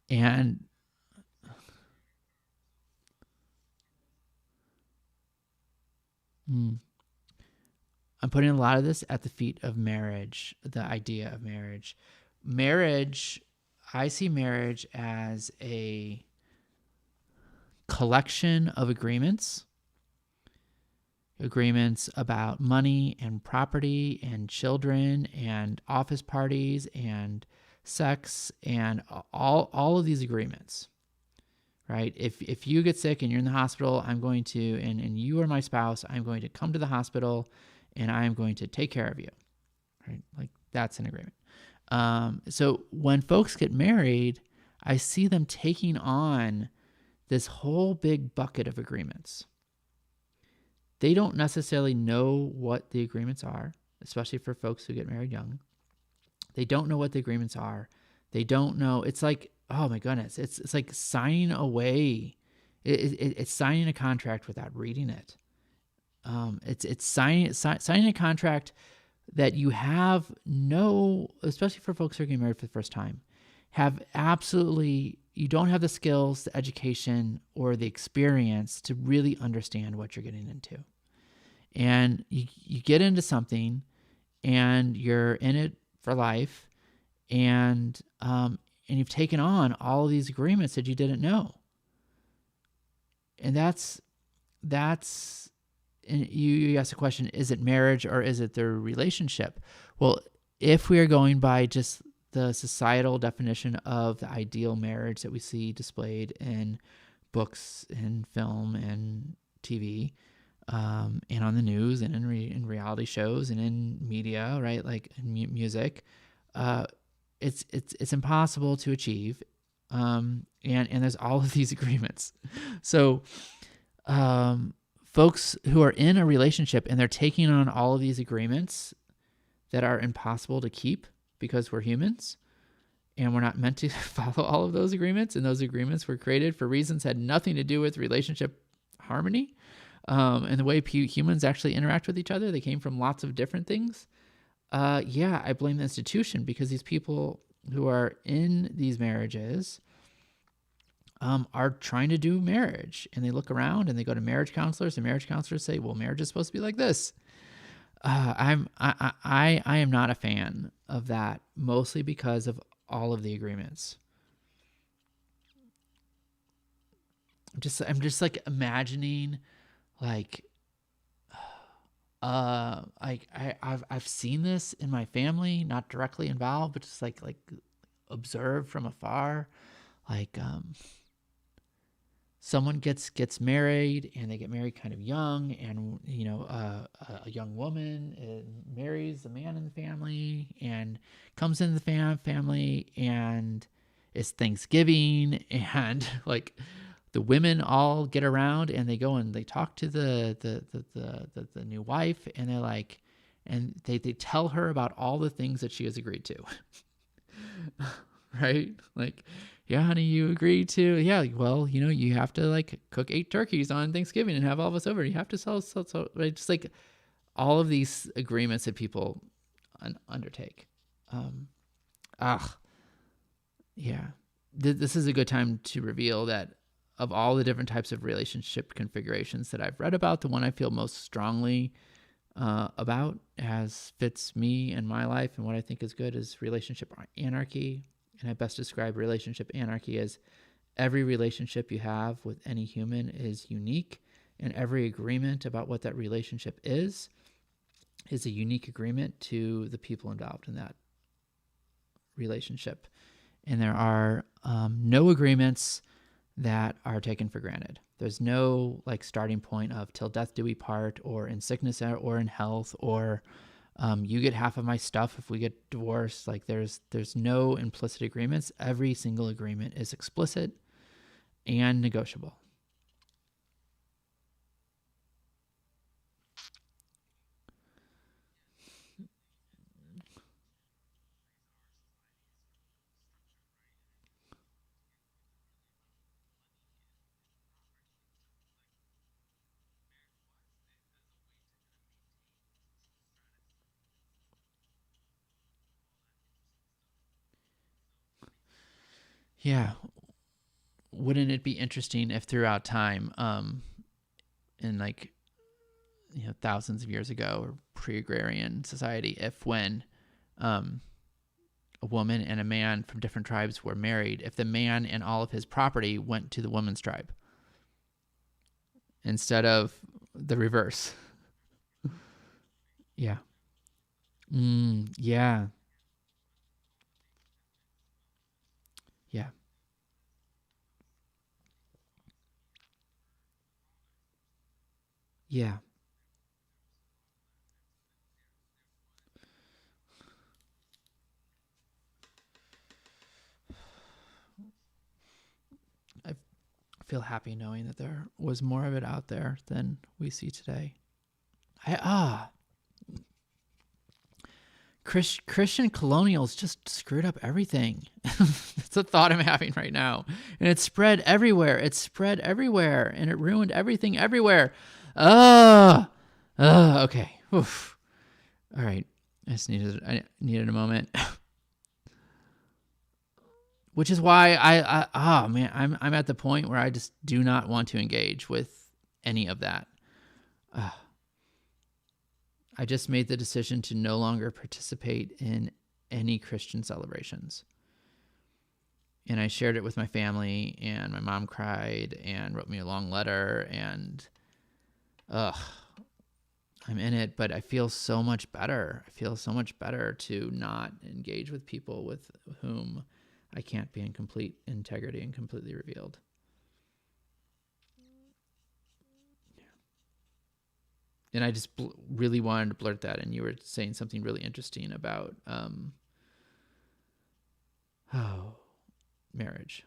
And I'm putting a lot of this at the feet of marriage, the idea of marriage. Marriage, I see marriage as a collection of agreements about money and property and children and office parties and sex and all of these agreements, right? If you get sick and you're in the hospital, I'm going to, and you are my spouse, I'm going to come to the hospital and I'm going to take care of you, right? Like that's an agreement. So when folks get married, I see them taking on this whole big bucket of agreements. They don't necessarily know what the agreements are, especially for folks who get married young. They don't know what the agreements are. They don't know. It's like, oh my goodness, it's like signing away. It's signing a contract without reading it. It's signing a contract that you have no, especially for folks who are getting married for the first time, you don't have the skills, the education, or the experience to really understand what you're getting into. And you get into something and you're in it for life, and you've taken on all of these agreements that you didn't know. And that's and you asked the question, is it marriage or is it the relationship? Well, if we are going by just the societal definition of the ideal marriage that we see displayed in books and film and TV, and on the news and in reality shows and in media, right? Like in music, it's impossible to achieve. And there's all of these agreements. So folks who are in a relationship and they're taking on all of these agreements that are impossible to keep because we're humans and we're not meant to follow all of those agreements. And those agreements were created for reasons that had nothing to do with relationship harmony and the way humans actually interact with each other. They came from lots of different things. Yeah, I blame the institution because these people who are in these marriages are trying to do marriage, and they look around and they go to marriage counselors, and marriage counselors say, well, marriage is supposed to be like this. I am not a fan of that, mostly because of all of the agreements. I'm just like imagining like I've seen this in my family, not directly involved, but just like observed from afar. Like someone gets married and they get married kind of young, and a young woman marries a man in the family and comes into the family, and it's Thanksgiving, and like the women all get around and they go and they talk to the new wife, and they're like, and they tell her about all the things that she has agreed to. Right? Like, yeah, honey, you agreed to, yeah, well, you have to like cook 8 turkeys on Thanksgiving and have all of us over. You have to sell, right? Just like all of these agreements that people undertake. Yeah. This is a good time to reveal that of all the different types of relationship configurations that I've read about, the one I feel most strongly about, as fits me and my life and what I think is good, is relationship anarchy. And I best describe relationship anarchy as every relationship you have with any human is unique, and every agreement about what that relationship is a unique agreement to the people involved in that relationship. And there are no agreements that are taken for granted. There's no like starting point of till death do we part, or in sickness or in health, or you get half of my stuff if we get divorced. Like there's no implicit agreements. Every single agreement is explicit and negotiable. Yeah. Wouldn't it be interesting if throughout time, in like, thousands of years ago, or pre-agrarian society, if when a woman and a man from different tribes were married, if the man and all of his property went to the woman's tribe instead of the reverse. Yeah. Yeah. Yeah. Yeah. I feel happy knowing that there was more of it out there than we see today. Christian colonials just screwed up everything. It's a thought I'm having right now. And it spread everywhere. And it ruined everything everywhere. Okay. Oof. All right. I needed a moment. Which is why I'm at the point where I just do not want to engage with any of that. I just made the decision to no longer participate in any Christian celebrations. And I shared it with my family, and my mom cried and wrote me a long letter, and I'm in it, but I feel so much better. I feel so much better to not engage with people with whom I can't be in complete integrity and completely revealed. And I just really wanted to blurt that. And you were saying something really interesting about marriage.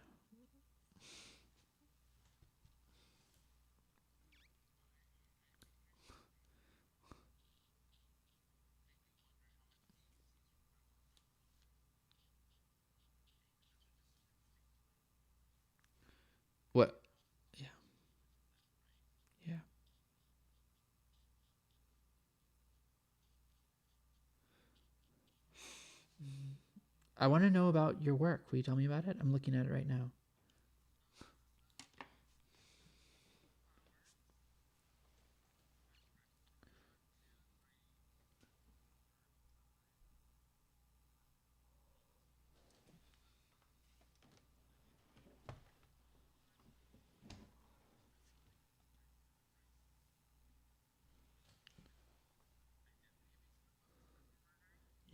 I want to know about your work. Will you tell me about it? I'm looking at it right now.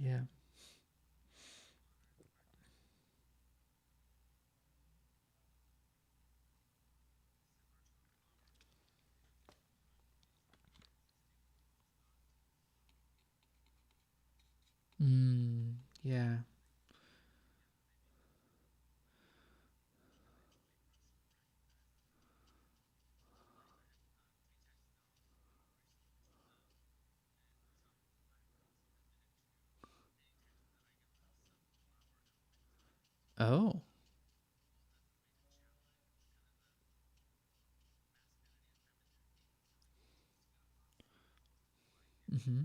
Yeah. Yeah. Oh. Mm-hmm.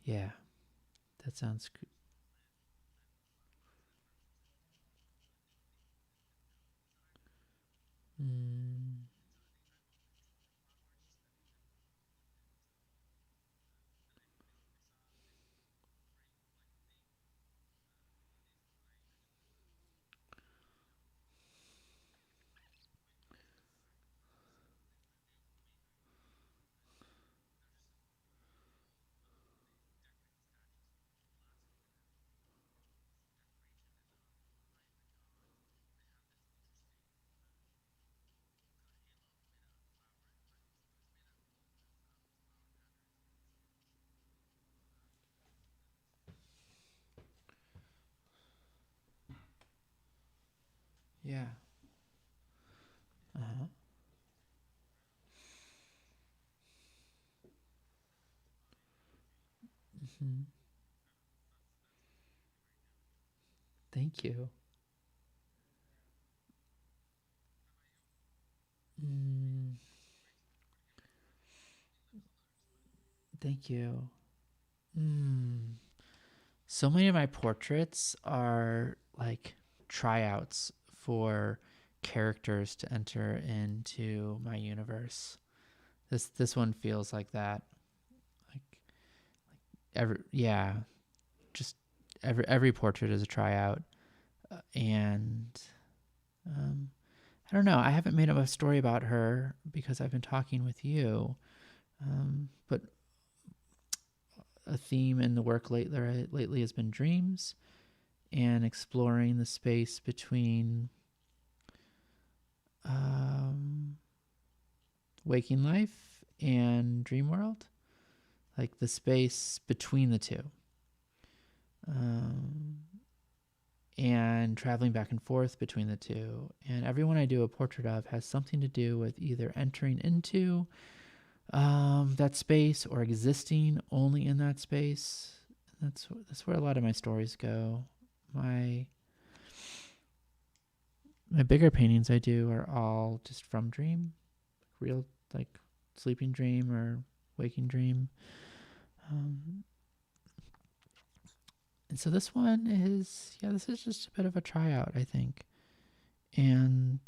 Yeah. That sounds good. Mm. Yeah. Uh-huh. Mm-hmm. Thank you. Mm. Thank you. Mm. So many of my portraits are like tryouts for characters to enter into my universe. This one feels like that. Like yeah, just every portrait is a tryout, and um, I don't know. I haven't made up a story about her because I've been talking with you. But a theme in the work lately has been dreams and exploring the space between um, waking life and dream world, like the space between the two, um, and traveling back and forth between the two. And everyone I do a portrait of has something to do with either entering into that space or existing only in that space. That's where a lot of my stories go. My my bigger paintings I do are all just from dream, real, like sleeping dream or waking dream. Um, and so this one is, yeah, this is just a bit of a tryout, I think. And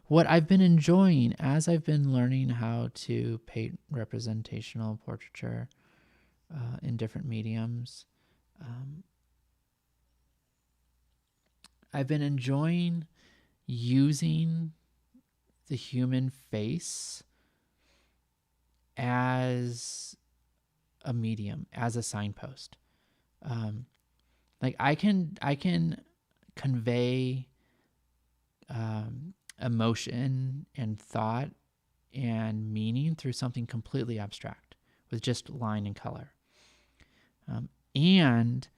what I've been enjoying as I've been learning how to paint representational portraiture in different mediums, um, I've been enjoying using the human face as a medium, as a signpost. Um, like I can convey emotion and thought and meaning through something completely abstract with just line and color. And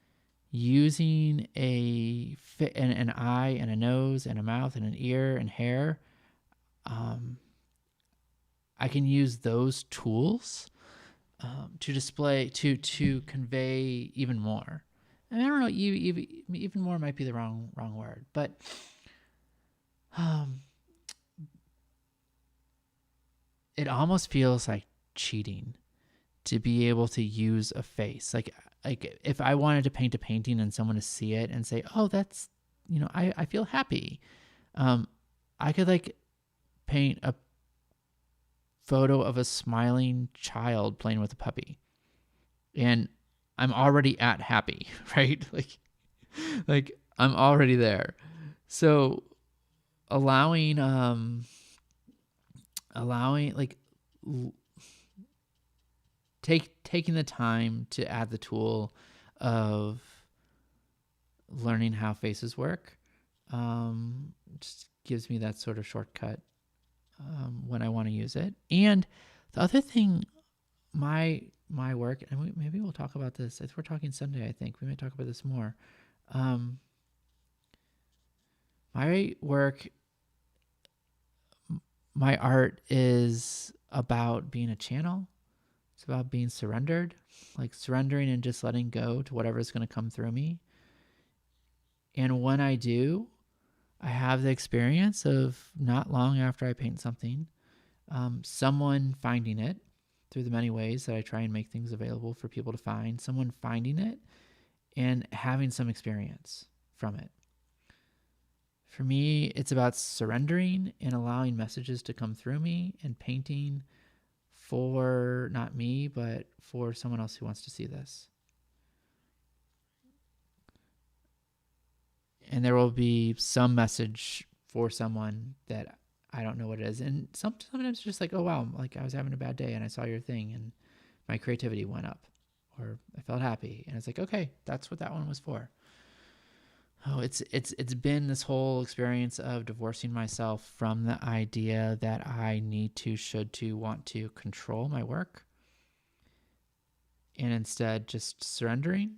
using an eye and a nose and a mouth and an ear and hair, um, I can use those tools to display to convey even more. And I don't know, even more might be the wrong word, but um, it almost feels like cheating to be able to use a face. Like if I wanted to paint a painting and someone to see it and say, oh, that's, I feel happy. I could like paint a photo of a smiling child playing with a puppy, and I'm already at happy, right? Like I'm already there. So allowing like taking the time to add the tool of learning how faces work just gives me that sort of shortcut when I want to use it. And the other thing, my work, and maybe we'll talk about this. If we're talking Sunday, I think we might talk about this more. My work, my art is about being a channel. It's about being surrendered, like surrendering and just letting go to whatever's going to come through me. And when I do, I have the experience of not long after I paint something, someone finding it through the many ways that I try and make things available for people to find, someone finding it and having some experience from it. For me, it's about surrendering and allowing messages to come through me and painting for not me, but for someone else who wants to see this. And there will be some message for someone that I don't know what it is. And sometimes it's just like, oh, wow, like I was having a bad day and I saw your thing and my creativity went up, or I felt happy. And it's like, okay, that's what that one was for. Oh, it's been this whole experience of divorcing myself from the idea that I need to, should to, want to control my work, and instead just surrendering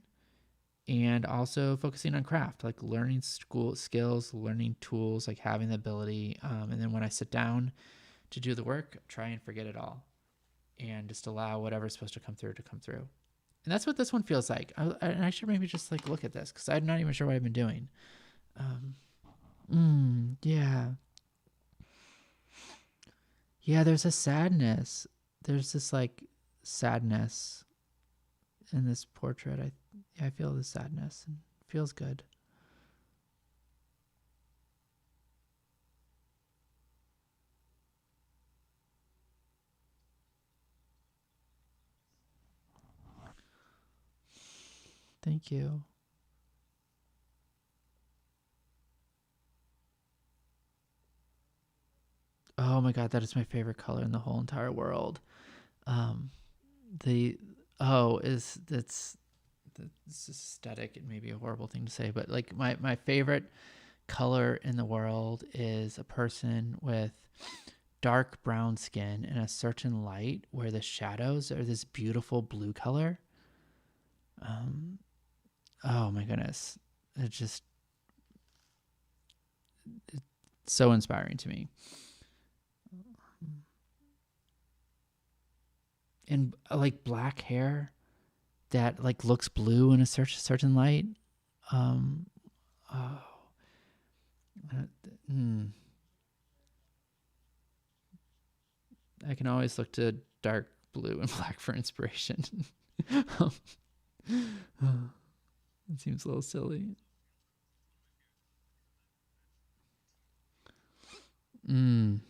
and also focusing on craft, like learning school skills, learning tools, like having the ability. And then when I sit down to do the work, try and forget it all and just allow whatever's supposed to come through to come through. And that's what this one feels like. And I should maybe just like look at this because I'm not even sure what I've been doing. Yeah. Yeah, there's a sadness. There's this like sadness in this portrait. I feel the sadness and it feels good. Thank you. Oh my god, that is my favorite color in the whole entire world. Um, the oh is that's this aesthetic. It may be a horrible thing to say, but like my favorite color in the world is a person with dark brown skin in a certain light where the shadows are this beautiful blue color. Oh my goodness, it's so inspiring to me. And like black hair that like looks blue in a certain light. Um, oh, I can always look to dark blue and black for inspiration. It seems a little silly. Mm.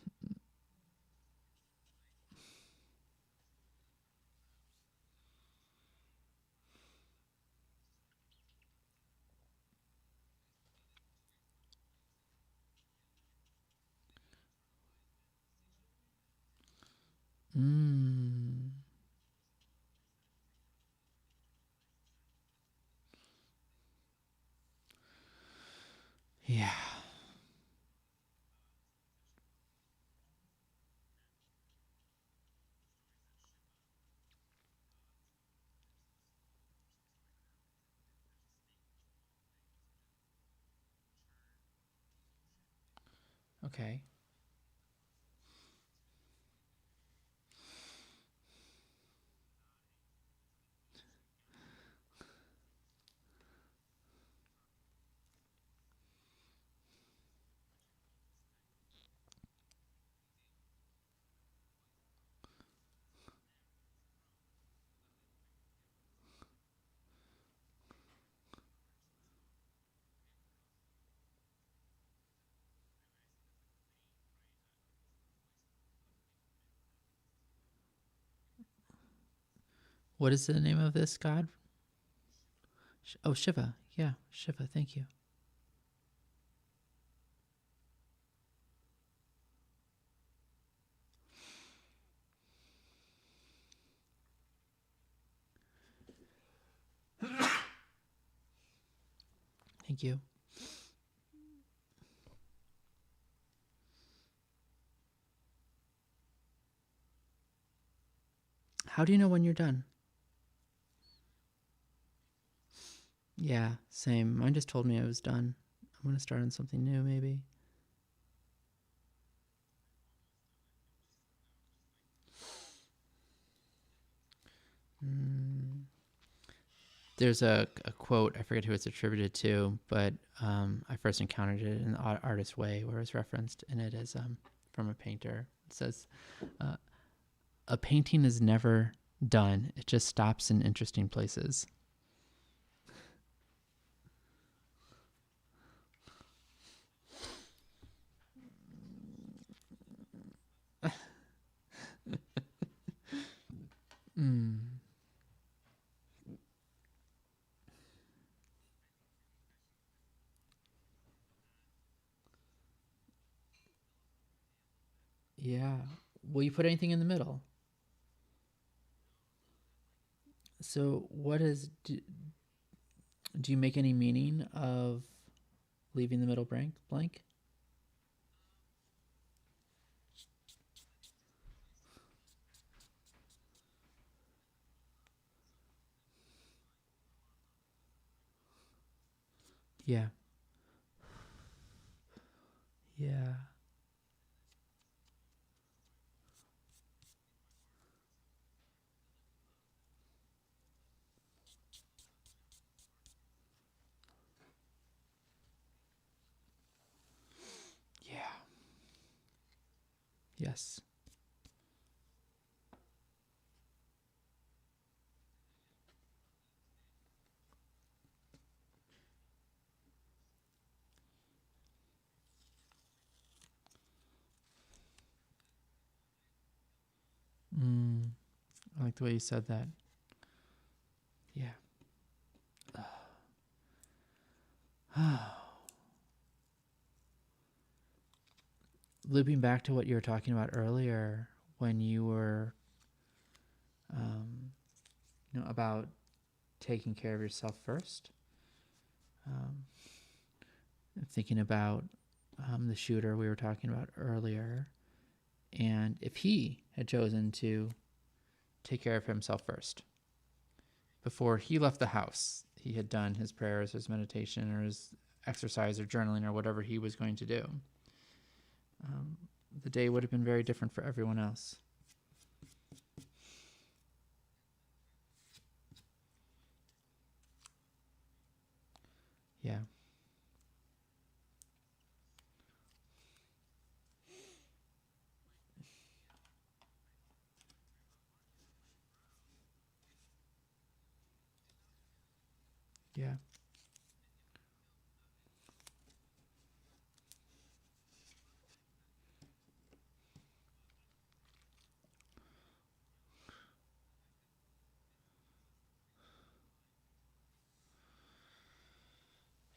Mm. Yeah. Okay. What is the name of this god? Oh, Shiva. Yeah, Shiva. Thank you. Thank you. How do you know when you're done? Yeah, same. Mine just told me I was done. I'm going to start on something new, maybe. There's a quote, I forget who it's attributed to, but I first encountered it in the Artist Way, where it's referenced, and it is from a painter. It says, a painting is never done. It just stops in interesting places. Yeah. Will you put anything in the middle? So, do you make any meaning of leaving the middle blank? Yeah. Yeah. Yeah. Yes. I like the way you said that. Yeah. Looping back to what you were talking about earlier, when you were, about taking care of yourself first. Thinking about the shooter we were talking about earlier, and if he had chosen to take care of himself first before he left the house, he had done his prayers, his meditation, or his exercise, or journaling, or whatever he was going to do, the day would have been very different for everyone else. Yeah. Yeah.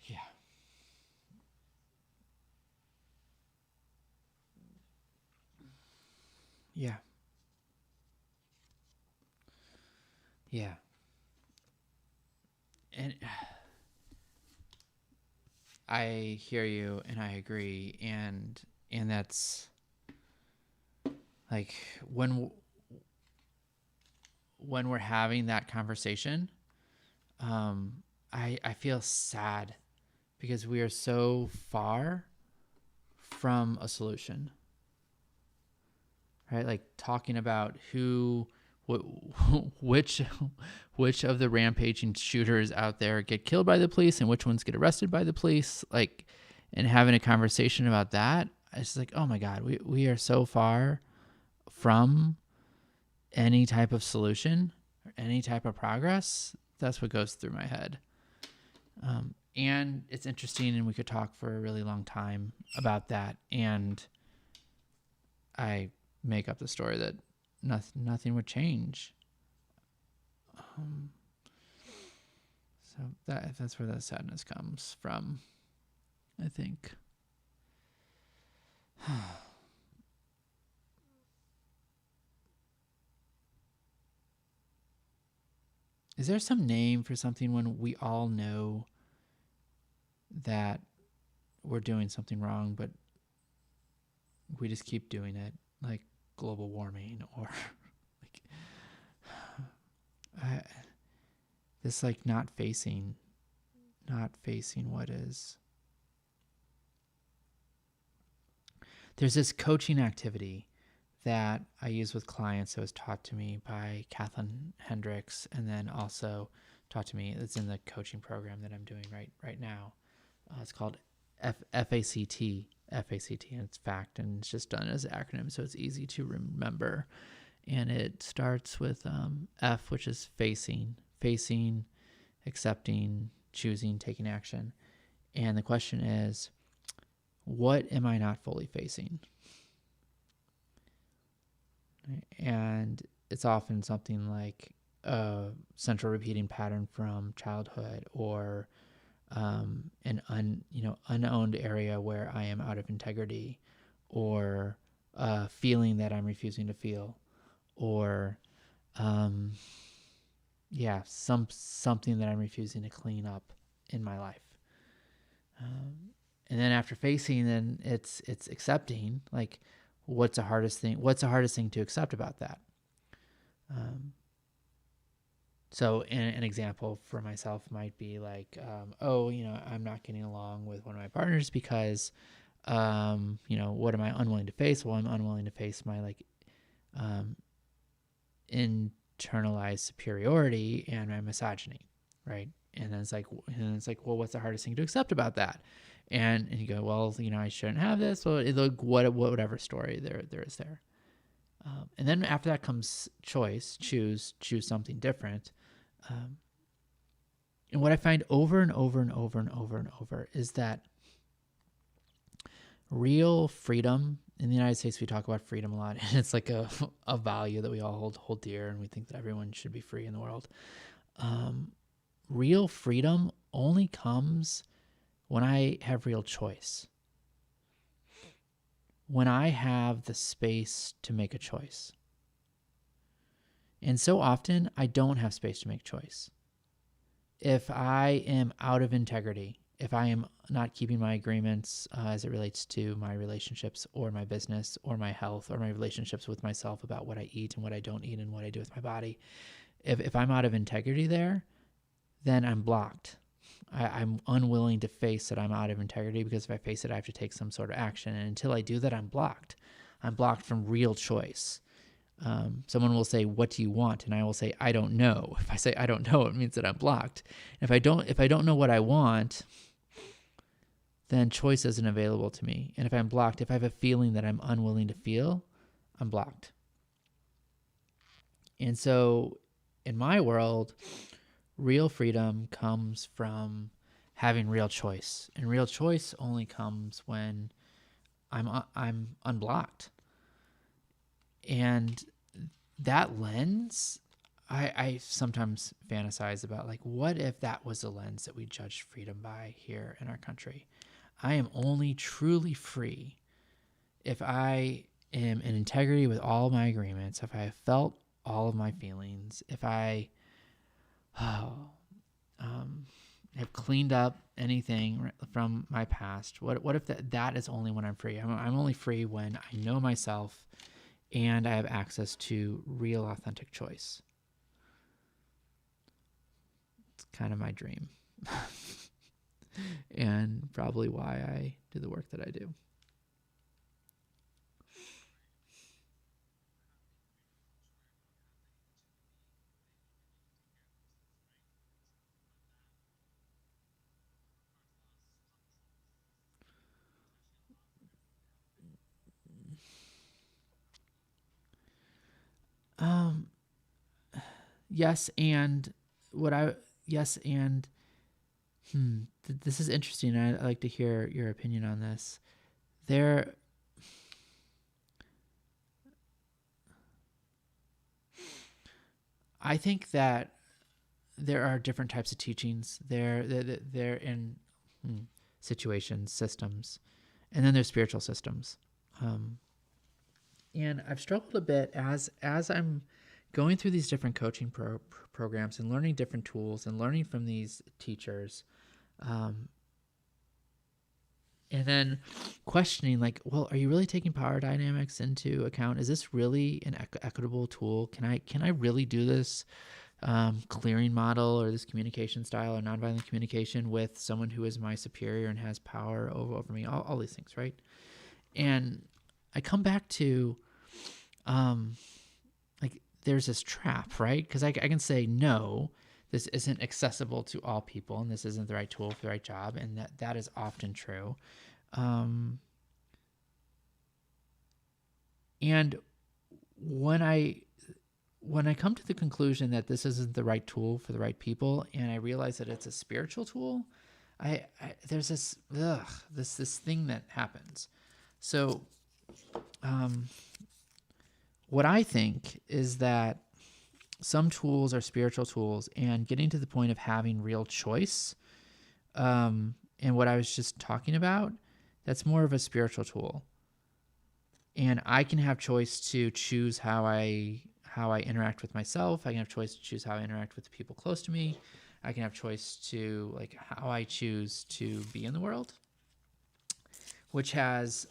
Yeah. Yeah. Yeah. And I hear you and I agree, and that's like when we're having that conversation, I feel sad because we are so far from a solution, right? Like talking about which which of the rampaging shooters out there get killed by the police and which ones get arrested by the police, like, and having a conversation about that. It's like, oh my God, we are so far from any type of solution or any type of progress. That's what goes through my head. And it's interesting, and we could talk for a really long time about that. And I make up the story that nothing would change Um, so that's where the sadness comes from, I think. Is there some name for something when we all know that we're doing something wrong, but we just keep doing it, like global warming or like this, like not facing what is. There's this coaching activity that I use with clients that was taught to me by Kathleen Hendricks, and then also taught to me. It's in the coaching program that I'm doing right now. It's called FACT, and it's FACT, and it's just done as an acronym, so it's easy to remember. And it starts with F, which is facing, accepting, choosing, taking action. And the question is, what am I not fully facing? And it's often something like a central repeating pattern from childhood, or an unowned area where I am out of integrity, or a feeling that I'm refusing to feel, or something that I'm refusing to clean up in my life. And then after facing, then it's accepting. Like, what's the hardest thing to accept about that? So an example for myself might be like, I'm not getting along with one of my partners because, what am I unwilling to face? Well, I'm unwilling to face my internalized superiority and my misogyny, right? And then it's like, well, what's the hardest thing to accept about that? And you go, well, I shouldn't have this. Well, whatever story there is there. And then after that comes choose something different. And what I find over and over and over and over and over is that real freedom in the United States, we talk about freedom a lot, and it's like a value that we all hold dear, and we think that everyone should be free in the world. Real freedom only comes when I have real choice. When I have the space to make a choice. And so often, I don't have space to make choice. If I am out of integrity, if I am not keeping my agreements as it relates to my relationships or my business or my health or my relationships with myself about what I eat and what I don't eat and what I do with my body, if I'm out of integrity there, then I'm blocked. I'm unwilling to face that I'm out of integrity, because if I face it, I have to take some sort of action. And until I do that, I'm blocked. I'm blocked from real choice. Someone will say, what do you want? And I will say, I don't know. If I say, I don't know, it means that I'm blocked. If I don't know what I want, then choice isn't available to me. And if I'm blocked, if I have a feeling that I'm unwilling to feel, I'm blocked. And so in my world, real freedom comes from having real choice. And real choice only comes when I'm unblocked. And that lens, I sometimes fantasize about, like, what if that was the lens that we judged freedom by here in our country? I am only truly free if I am in integrity with all my agreements, if I have felt all of my feelings, if I have cleaned up anything from my past. What if that is only when I'm free? I'm only free when I know myself and I have access to real, authentic choice. It's kind of my dream. And probably why I do the work that I do. Yes, and this is interesting. I'd like to hear your opinion on this. I think that there are different types of teachings. They're in situations, systems, and then there's spiritual systems. Um, and I've struggled a bit as I'm going through these different coaching programs and learning different tools and learning from these teachers, um, and then questioning, like, well, are you really taking power dynamics into account? Is this really an equitable tool? Can I really do this clearing model or this communication style or nonviolent communication with someone who is my superior and has power over me? All these things, right? And I come back to like there's this trap, right? Because I can say no, this isn't accessible to all people, and this isn't the right tool for the right job, and that is often true. Um, and when I come to the conclusion that this isn't the right tool for the right people, and I realize that it's a spiritual tool, there's this thing that happens. So, what I think is that some tools are spiritual tools, and getting to the point of having real choice, and what I was just talking about, that's more of a spiritual tool. And I can have choice to choose how I interact with myself. I can have choice to choose how I interact with the people close to me. I can have choice to like how I choose to be in the world, which has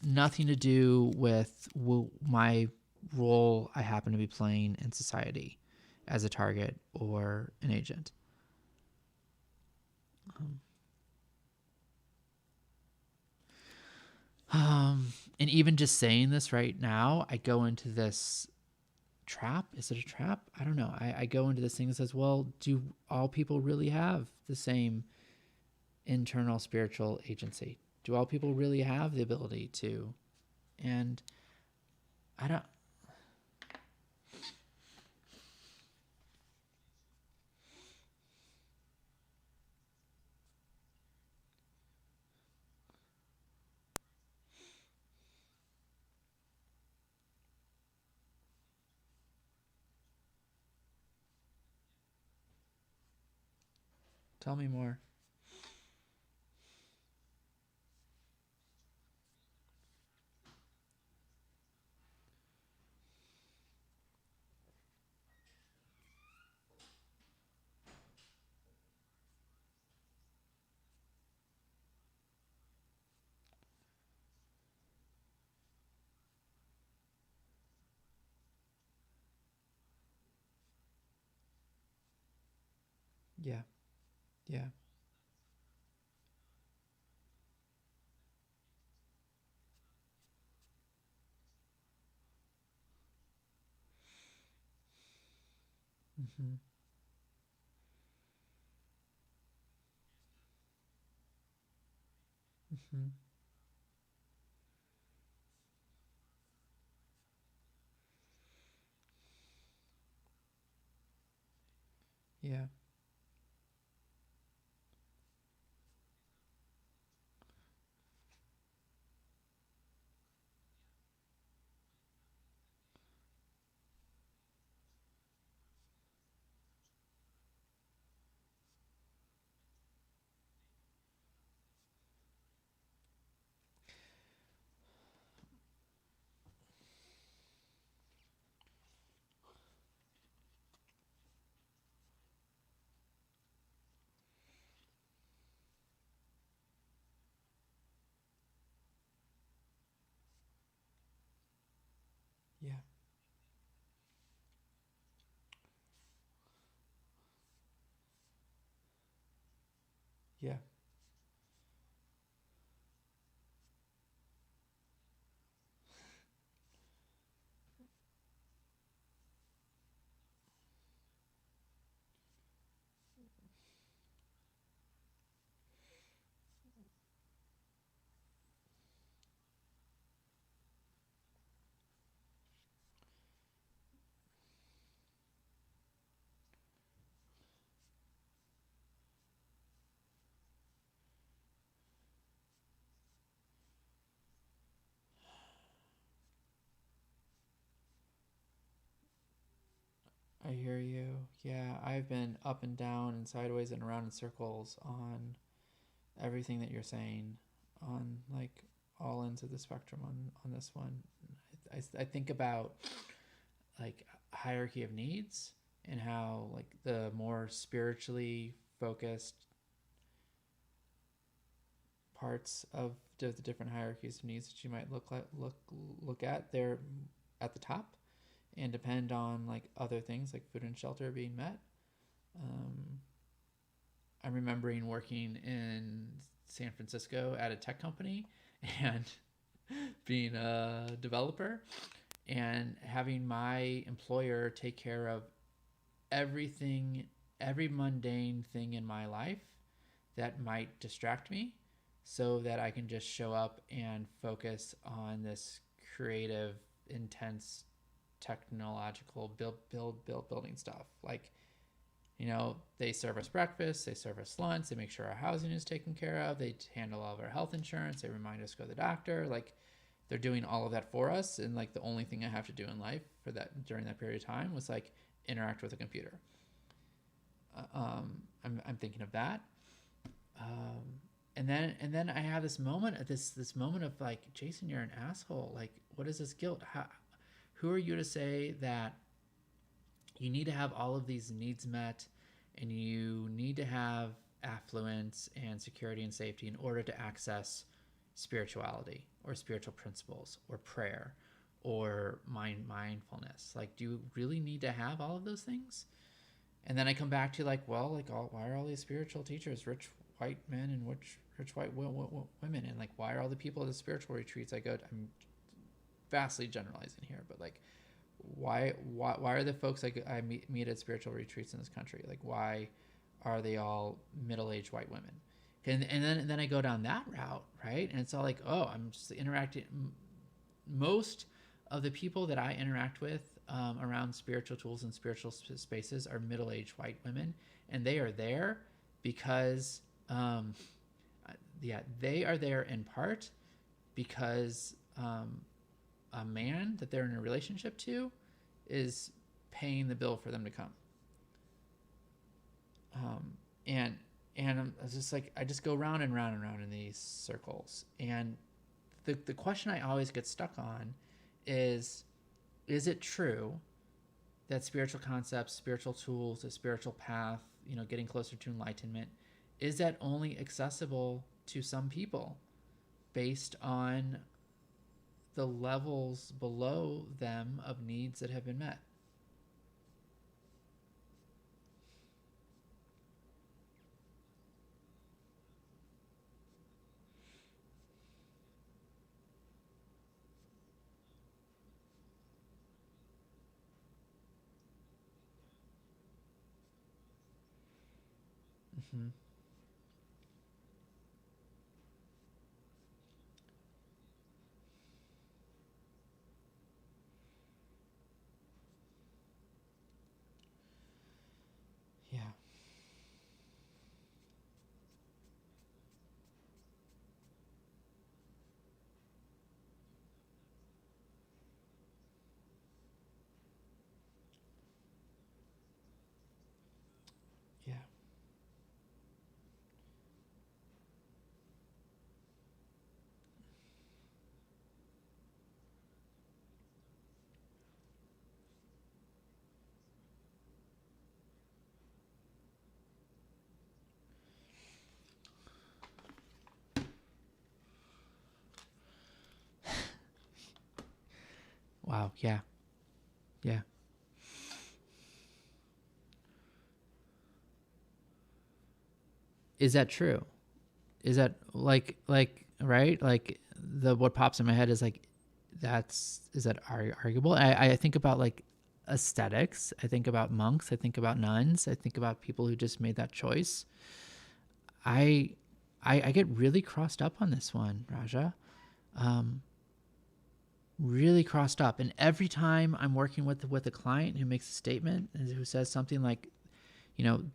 nothing to do with my role I happen to be playing in society as a target or an agent. And even just saying this right now, I go into this trap. Is it a trap? I don't know. I go into this thing that says, well, do all people really have the same internal spiritual agency? Do all people really have the ability to? And I don't. Tell me more. Yeah. Yeah. Mm-hmm. Mm-hmm. Yeah. Yeah. Yeah. I hear you. Yeah, I've been up and down and sideways and around in circles on everything that you're saying, on like all ends of the spectrum on this one. I think about like hierarchy of needs and how like the more spiritually focused parts of the different hierarchies of needs that you might look at, they're at the top and depend on like other things like food and shelter being met. um, I'm remembering working in San Francisco at a tech company and being a developer and having my employer take care of everything, every mundane thing in my life that might distract me so that I can just show up and focus on this creative, intense, technological building stuff. Like, they serve us breakfast, they serve us lunch, they make sure our housing is taken care of, they handle all of our health insurance, they remind us to go to the doctor. Like, they're doing all of that for us, and like the only thing I have to do in life for that during that period of time was like interact with a computer. I'm thinking of that. Um, and then I have this moment at this moment of like, Jason, you're an asshole. Like, what is this guilt? Who are you to say that you need to have all of these needs met and you need to have affluence and security and safety in order to access spirituality or spiritual principles or prayer or mindfulness? Like, do you really need to have all of those things? And then I come back to like, well, like, why are all these spiritual teachers rich white men and rich white women? And like, why are all the people at the spiritual retreats I go to? I'm vastly generalizing here, but like, why are the folks like I meet at spiritual retreats in this country, like, why are they all middle-aged white women? And then I go down that route, right? And it's all like, oh, I'm just interacting. Most of the people that I interact with around spiritual tools and spiritual spaces are middle-aged white women, and they are there because they are there in part because a man that they're in a relationship to is paying the bill for them to come. And I'm just like, I just go round and round and round in these circles. And the question I always get stuck on is it true that spiritual concepts, spiritual tools, a spiritual path, getting closer to enlightenment, is that only accessible to some people based on the levels below them of needs that have been met? Mm-hmm. Yeah. Yeah. Wow. Yeah. Yeah. Is that true? Is that like right? Like, the what pops in my head is like, is that arguable? I think about like aesthetics. I think about monks. I think about nuns. I think about people who just made that choice. I I get really crossed up on this one, Raja. Um, really crossed up, and every time I'm working with a client who makes a statement and who says something like,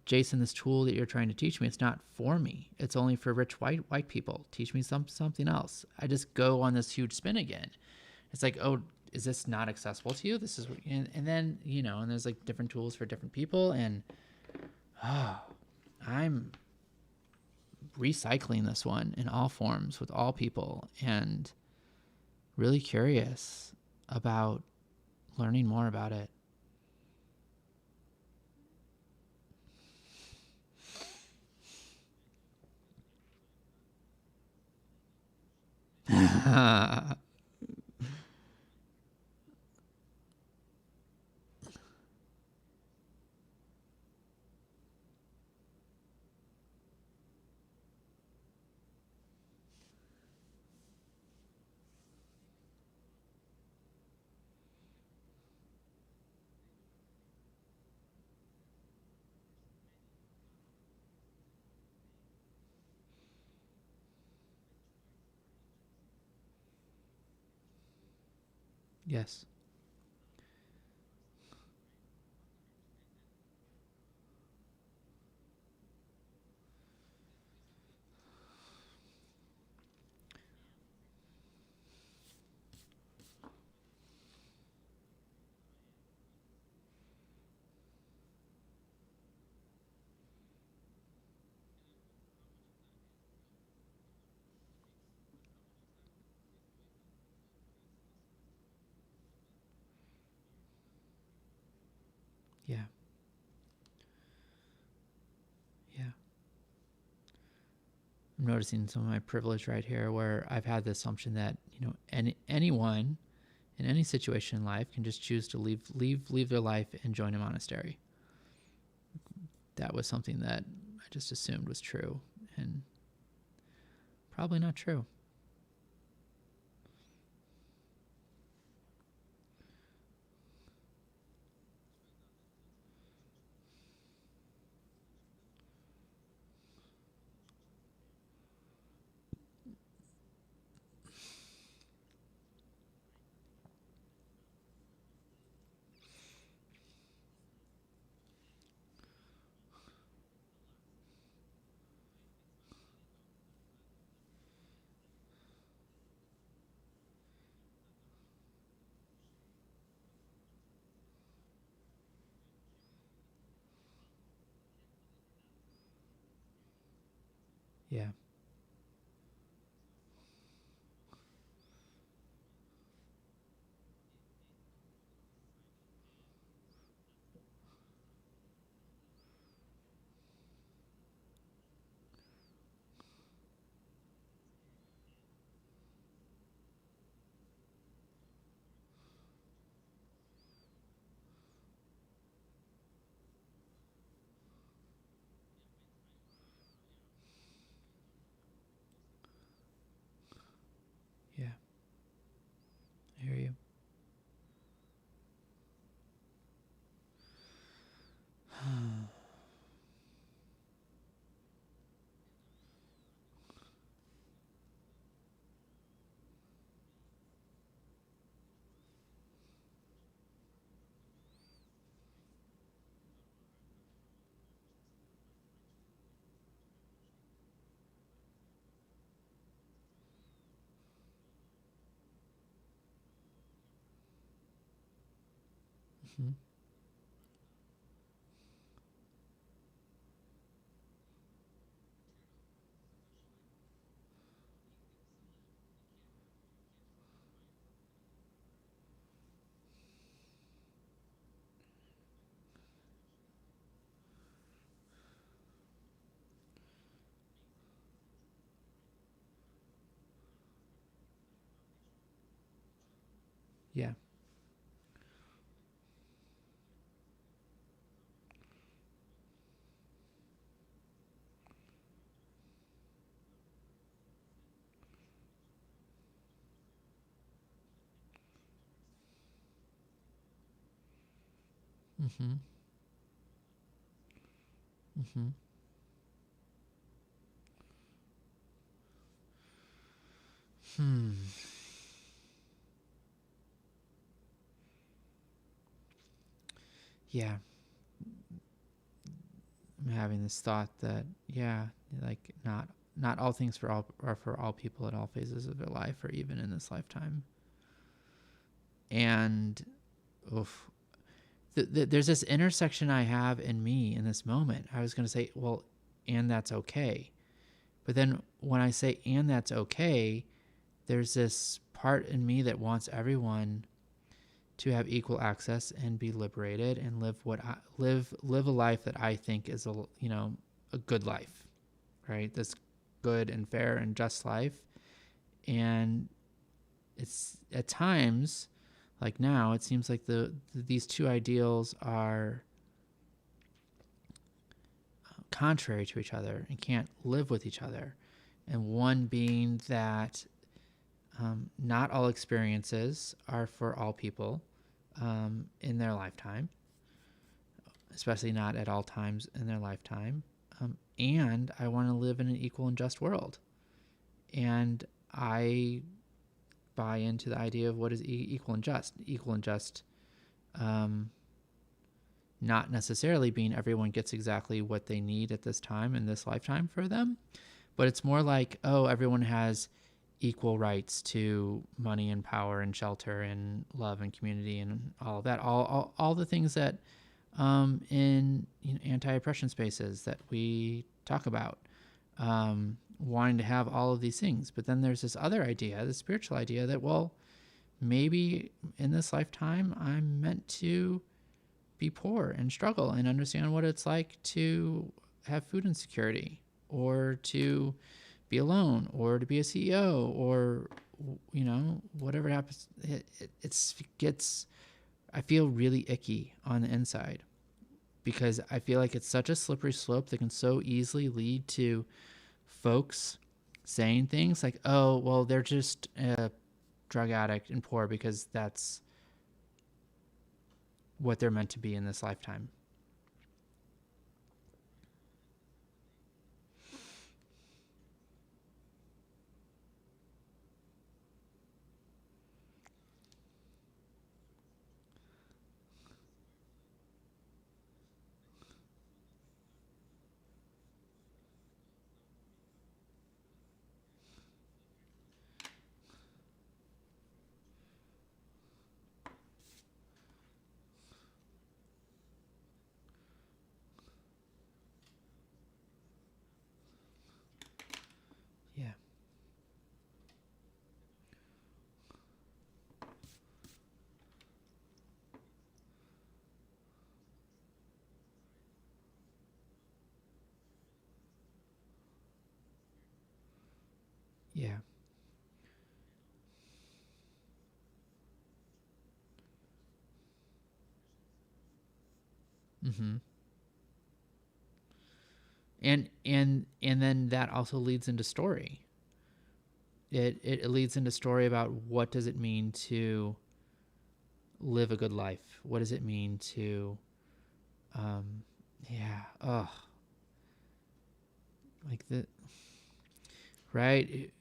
Jason, this tool that you're trying to teach me, it's not for me. It's only for rich white people. Teach me something else. I just go on this huge spin again. It's like, oh, is this not accessible to you? This is what, and then, and there's like different tools for different people. And I'm recycling this one in all forms with all people, and really curious about learning more about it. Yes. Yeah. Yeah. I'm noticing some of my privilege right here, where I've had the assumption that, anyone in any situation in life can just choose to leave their life and join a monastery. That was something that I just assumed was true, and probably not true. Yeah. Yeah. I hear you. Mhm. Yeah. Mhm. Mhm. Hmm. Yeah. I'm having this thought that, yeah, like, not all things for all are for all people at all phases of their life, or even in this lifetime. And oof, there's this intersection I have in me in this moment. I was going to say, well, and that's okay. But then when I say, and that's okay, there's this part in me that wants everyone to have equal access and be liberated and live a life that I think is a good life, right? This good and fair and just life. And it's at times, like now, it seems like these two ideals are contrary to each other and can't live with each other. And one being that not all experiences are for all people in their lifetime, especially not at all times in their lifetime. And I want to live in an equal and just world. And I buy into the idea of what is equal and just. Equal and just, not necessarily being everyone gets exactly what they need at this time in this lifetime for them, but it's more like, oh, everyone has equal rights to money and power and shelter and love and community and all of that, all the things that in anti-oppression spaces that we talk about, wanting to have all of these things. But then there's this other idea, the spiritual idea that, well, maybe in this lifetime I'm meant to be poor and struggle and understand what it's like to have food insecurity, or to be alone, or to be a CEO, or whatever happens. It gets, I feel really icky on the inside, because I feel like it's such a slippery slope that can so easily lead to folks saying things like, oh, well, they're just a drug addict and poor because that's what they're meant to be in this lifetime. Yeah. Yeah. Mm-hmm. And then that also leads into story. It leads into story about what does it mean to live a good life? What does it mean to, um, yeah, oh, like the right?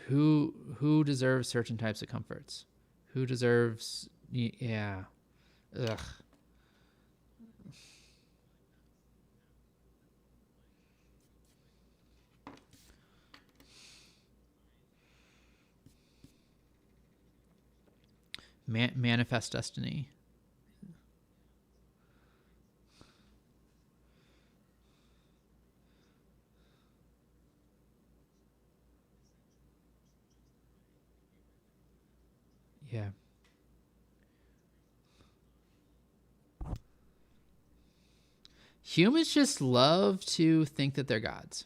Who deserves certain types of comforts? Who deserves, yeah, ugh, manifest destiny. Yeah. Humans just love to think that they're gods.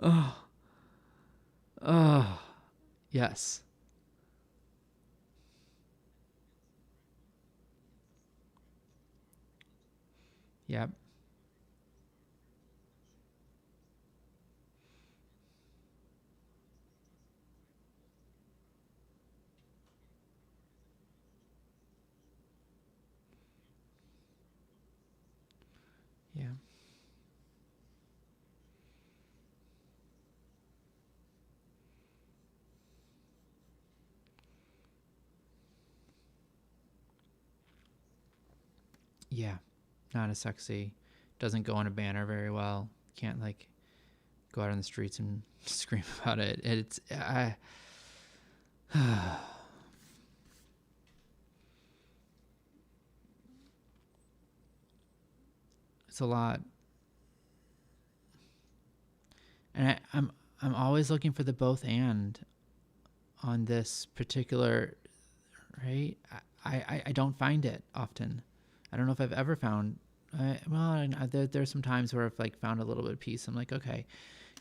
Oh, oh, yes. Yep. Yeah. Yeah. Not as sexy. Doesn't go on a banner very well. Can't like go out on the streets and scream about it. It's It's a lot. And I'm always looking for the both and on this particular, right? I don't find it often. I don't know if I've ever found. There's some times where I've like found a little bit of peace. I'm like, okay,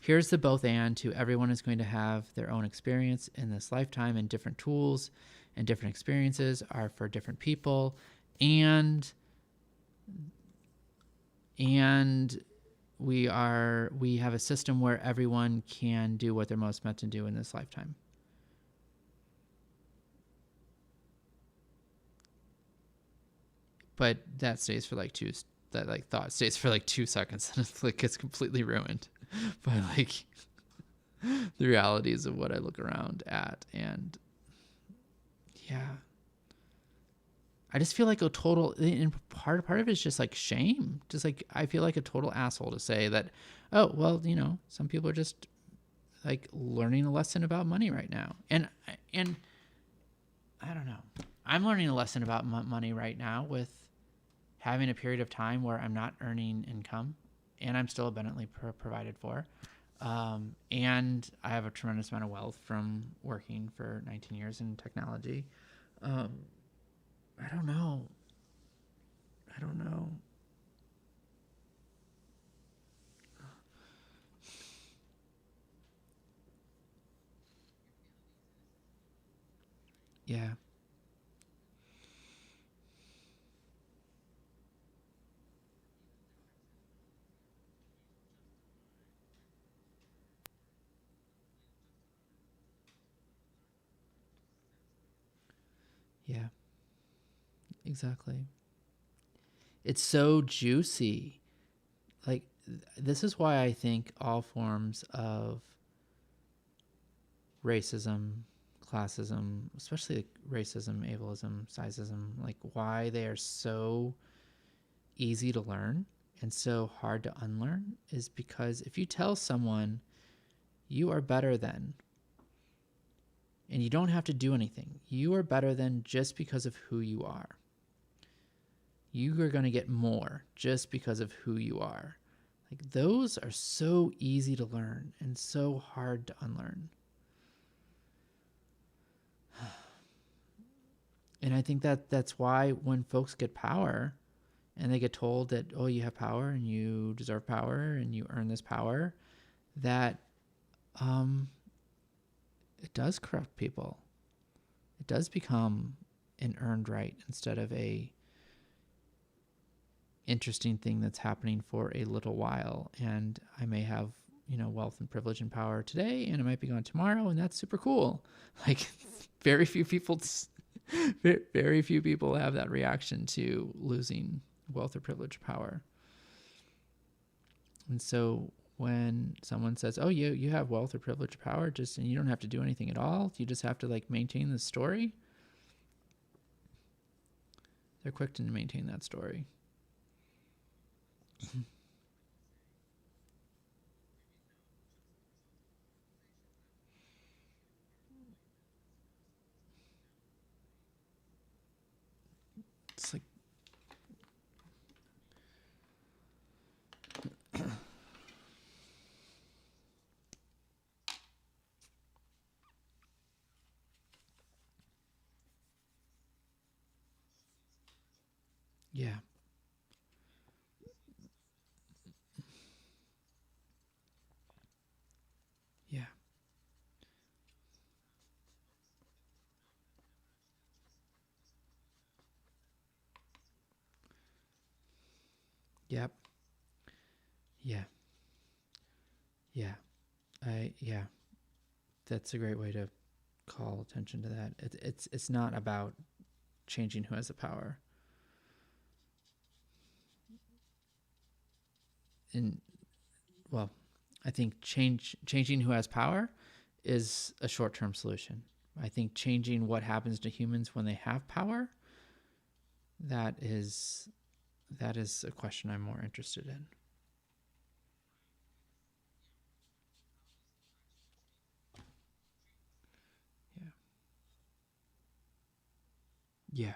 here's the both and to everyone is going to have their own experience in this lifetime, and different tools and different experiences are for different people, and and we have a system where everyone can do what they're most meant to do in this lifetime. But that stays for like that like thought stays for like 2 seconds and it's like it's completely ruined by like the realities of what I look around at. And yeah, I just feel like a total, and part of it is just like shame. Just like I feel like a total asshole to say that, oh well, some people are just like learning a lesson about money right now, and I don't know. I'm learning a lesson about money right now with having a period of time where I'm not earning income, and I'm still abundantly provided for. And I have a tremendous amount of wealth from working for 19 years in technology. Um, I don't know. I don't know. Yeah. Yeah. Exactly. It's so juicy. Like, this is why I think all forms of racism, classism, especially like racism, ableism, sizeism, like why they are so easy to learn and so hard to unlearn is because if you tell someone you are better than, and you don't have to do anything, you are better than just because of who you are. You are going to get more just because of who you are. Like those are so easy to learn and so hard to unlearn. And I think that's why when folks get power and they get told that, oh, you have power and you deserve power and you earn this power, that um, it does corrupt people. It does become an earned right instead of a interesting thing that's happening for a little while. And I may have, wealth and privilege and power today, and it might be gone tomorrow, and that's super cool. Like very few people, very few people have that reaction to losing wealth or privilege or power. And so when someone says, "Oh, you have wealth or privilege or power, and you don't have to do anything at all. You just have to like maintain the story," they're quick to maintain that story. It's like, yeah, yeah, yep, yeah, yeah. Yeah, that's a great way to call attention to that. It's not about changing who has the power. And well, I think changing who has power is a short-term solution. I think changing what happens to humans when they have power, that is a question I'm more interested in. Yeah. Yeah.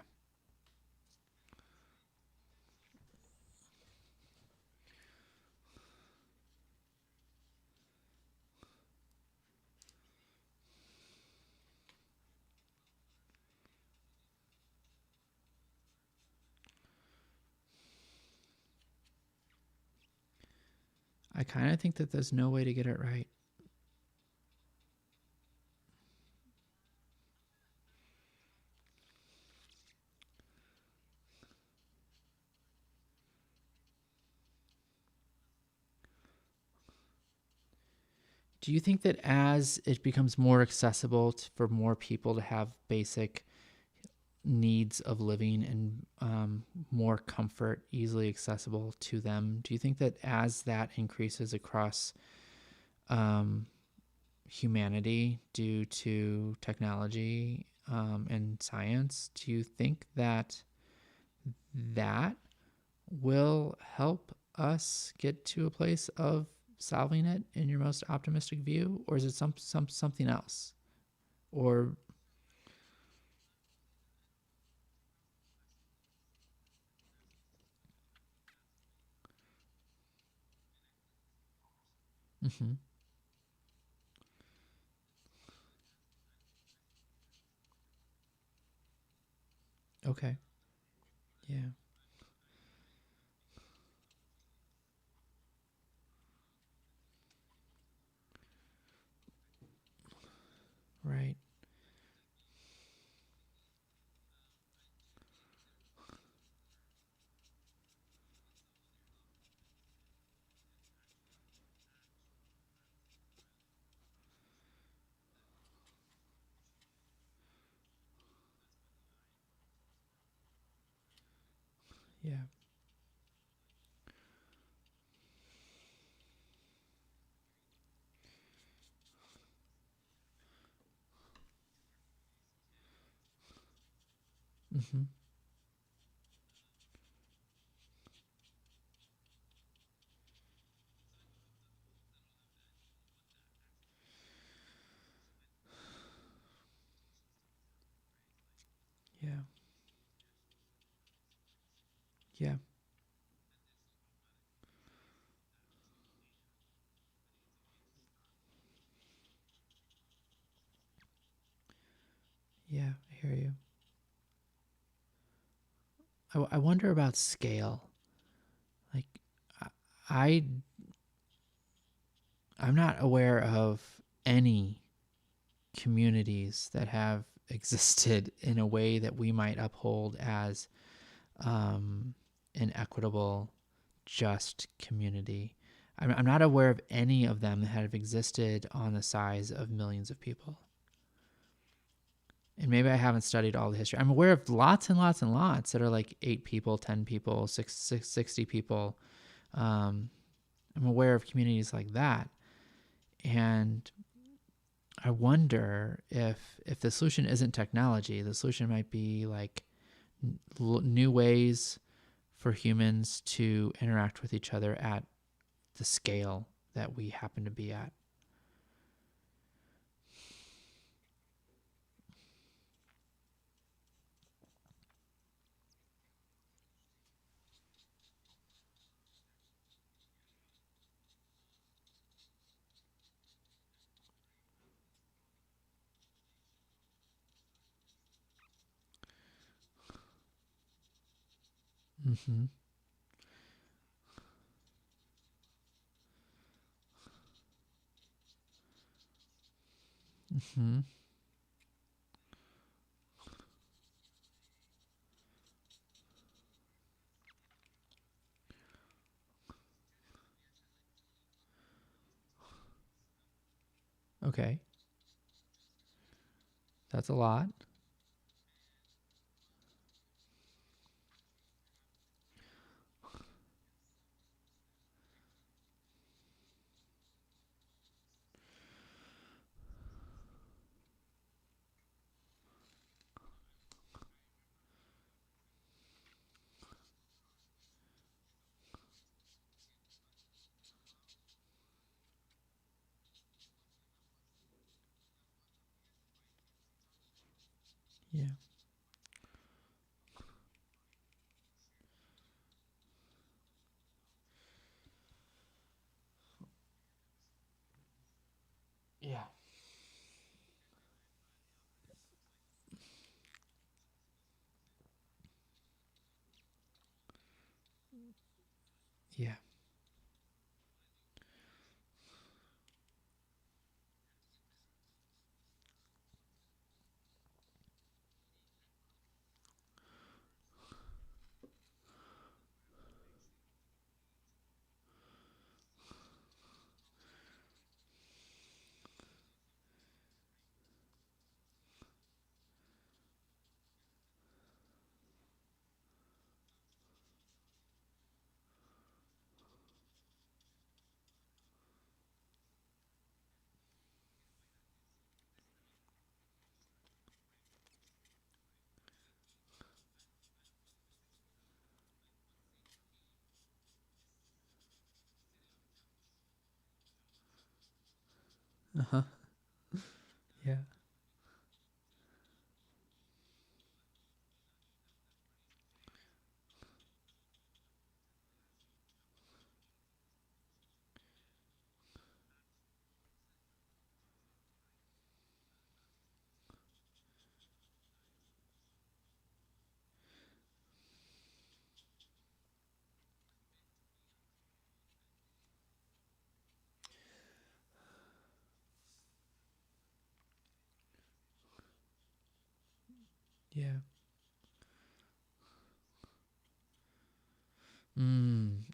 I kind of think that there's no way to get it right. Do you think that as it becomes more accessible for more people to have basic needs of living and more comfort easily accessible to them, do you think that as that increases across um, humanity due to technology and science, do you think that that will help us get to a place of solving it in your most optimistic view, or is it something else? Or mhm. Okay, yeah, right, yeah, hmm, yeah, yeah, yeah. I hear you. I wonder about scale. Like, I, I I'm not aware of any communities that have existed in a way that we might uphold as an equitable, just community. I'm not aware of any of them that have existed on the size of millions of people. And maybe I haven't studied all the history. I'm aware of lots and lots and lots that are like 8 people, 10 people, 60 people. Um, I'm aware of communities like that. And I wonder if the solution isn't technology, the solution might be like new ways for humans to interact with each other at the scale that we happen to be at. Mm-hmm. Mm-hmm. Okay, that's a lot. Yeah. Yeah. Uh-huh. Yeah. Yeah.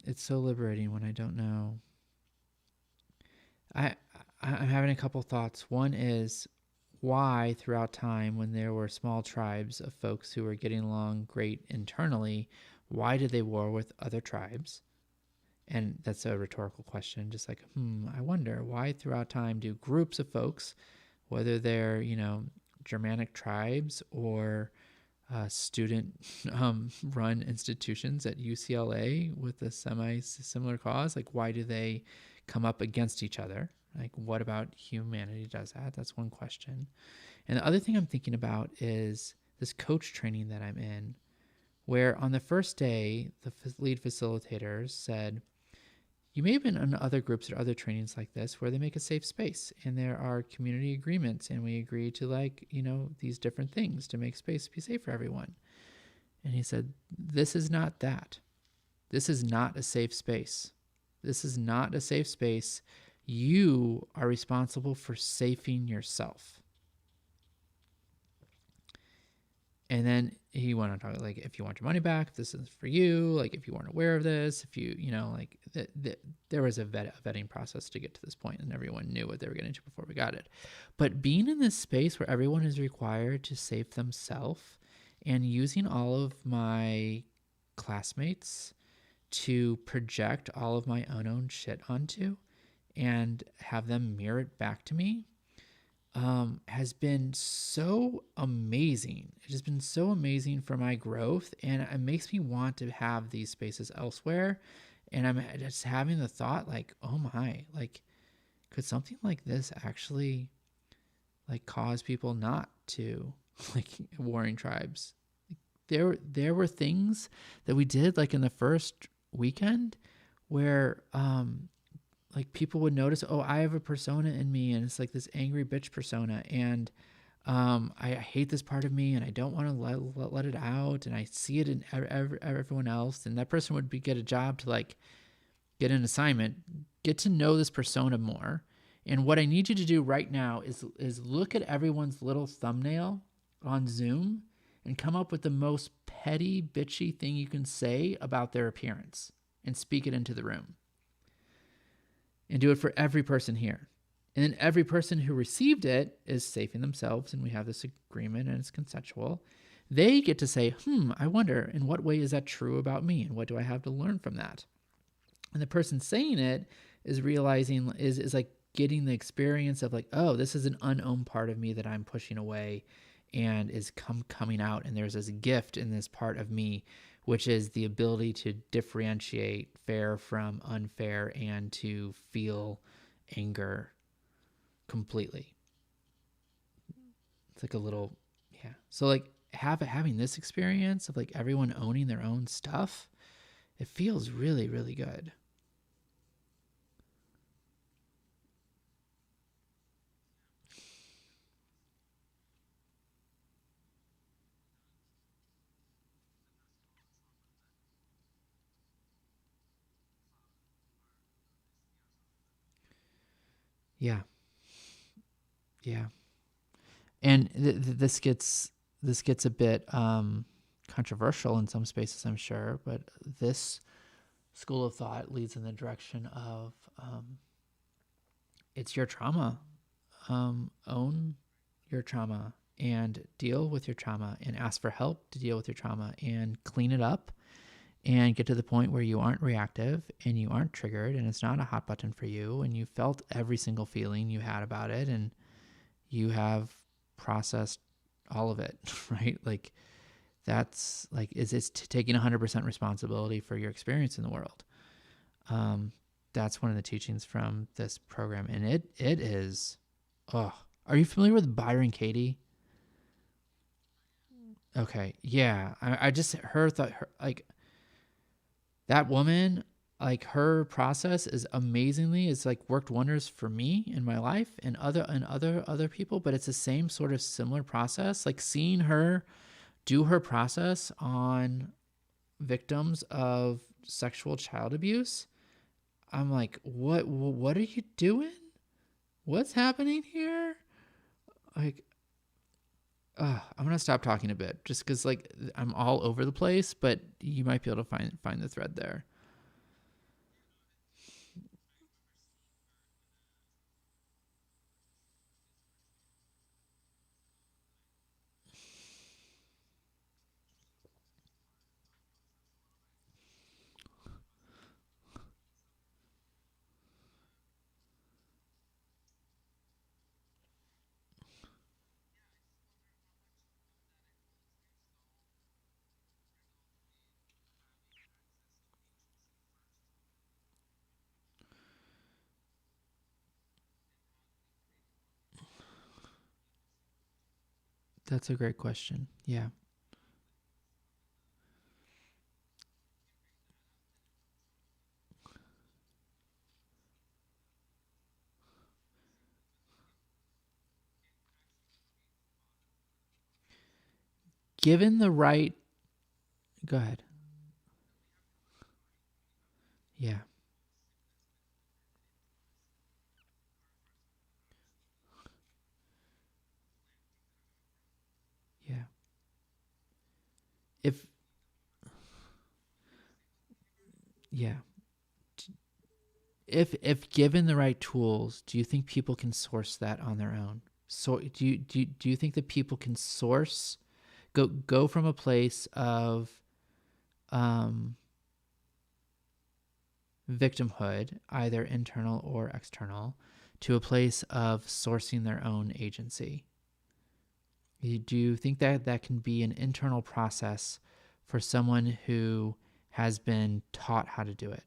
It's so liberating when I don't know. I I'm having a couple thoughts. One is why throughout time when there were small tribes of folks who were getting along great internally, why did they war with other tribes? And that's a rhetorical question, just like, I wonder why throughout time do groups of folks, whether they're, Germanic tribes or student run institutions at UCLA with a semi similar cause, like why do they come up against each other? Like, what about humanity does that? That's one question. And the other thing I'm thinking about is this coach training that I'm in, where on the first day, the lead facilitators said, you may have been in other groups or other trainings like this where they make a safe space and there are community agreements and we agree to, like, these different things to make space be safe for everyone. And he said, this is not that. This is not a safe space. This is not a safe space. You are responsible for safing yourself. And then he went on talking, like, if you want your money back, this is for you. Like, if you weren't aware of this, if you, like, there was a vetting process to get to this point, and everyone knew what they were getting to before we got it. But being in this space where everyone is required to save themselves and using all of my classmates to project all of my unknown shit onto and have them mirror it back to me has been so amazing. It has been so amazing for my growth, and it makes me want to have these spaces elsewhere. And I'm just having the thought, like, oh my, like, could something like this actually, like, cause people not to like warring tribes? There were things that we did, like, in the first weekend where like people would notice, oh, I have a persona in me, and it's like this angry bitch persona, and I hate this part of me, and I don't want to let it out, and I see it in everyone else, and that person would get a job to, like, get an assignment, get to know this persona more. And what I need you to do right now is look at everyone's little thumbnail on Zoom and come up with the most petty, bitchy thing you can say about their appearance and speak it into the room. And do it for every person here. And then every person who received it is safing themselves, and we have this agreement and it's consensual. They get to say, I wonder, in what way is that true about me? And what do I have to learn from that? And the person saying it is realizing, is like getting the experience of, like, oh, this is an unowned part of me that I'm pushing away and is coming out. And there's this gift in this part of me, which is the ability to differentiate fair from unfair and to feel anger completely. It's like a little, yeah. So, like, having this experience of, like, everyone owning their own stuff, it feels really, really good. Yeah. Yeah. And this gets a bit controversial in some spaces, I'm sure, but this school of thought leads in the direction of it's your trauma. Own your trauma and deal with your trauma and ask for help to deal with your trauma and clean it up and get to the point where you aren't reactive and you aren't triggered and it's not a hot button for you and you felt every single feeling you had about it and you have processed all of it, right? Like that's like it's taking 100% responsibility for your experience in the world. That's one of the teachings from this program, and it is. Oh, are you familiar with Byron Katie? Okay, yeah, I just her thought her like that woman, like her process is amazingly, it's like worked wonders for me in my life and other people, but it's the same sort of similar process. Like seeing her do her process on victims of sexual child abuse, I'm like, what are you doing? What's happening here? Like, I'm gonna stop talking a bit just because like I'm all over the place, but you might be able to find the thread there. That's a great question. Yeah. Given the right, go ahead. Yeah. Yeah. If, yeah. If given the right tools, do you think people can source that on their own? So do you think that people can source go from a place of um victimhood, either internal or external, to a place of sourcing their own agency? Do you think that that can be an internal process for someone who has been taught how to do it?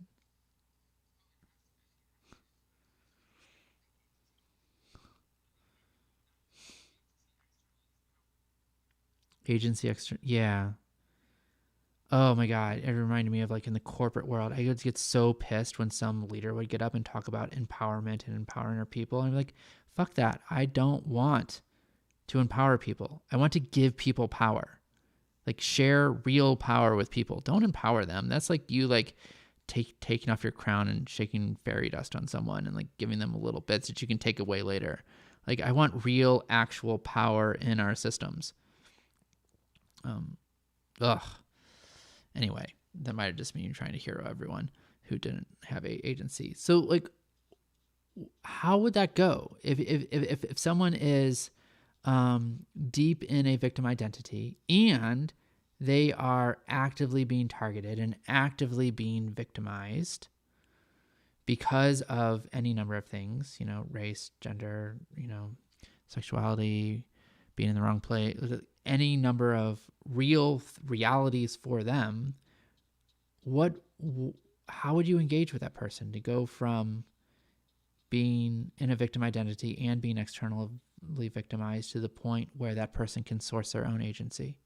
Agency external, yeah. Oh my God. It reminded me of like in the corporate world. I would get so pissed when some leader would get up and talk about empowerment and empowering our people. And I'm like, fuck that. I don't want to empower people. I want to give people power. Like share real power with people. Don't empower them. That's like you like taking off your crown and shaking fairy dust on someone and like giving them little bits that you can take away later. Like I want real actual power in our systems. Um, ugh. Anyway, that might have just been you trying to hero everyone who didn't have a agency. So like, how would that go if someone is deep in a victim identity and they are actively being targeted and actively being victimized because of any number of things, you know, race, gender, you know, sexuality, being in the wrong place, any number of realities for them, what how would you engage with that person to go from being in a victim identity and being externally victimized to the point where that person can source their own agency?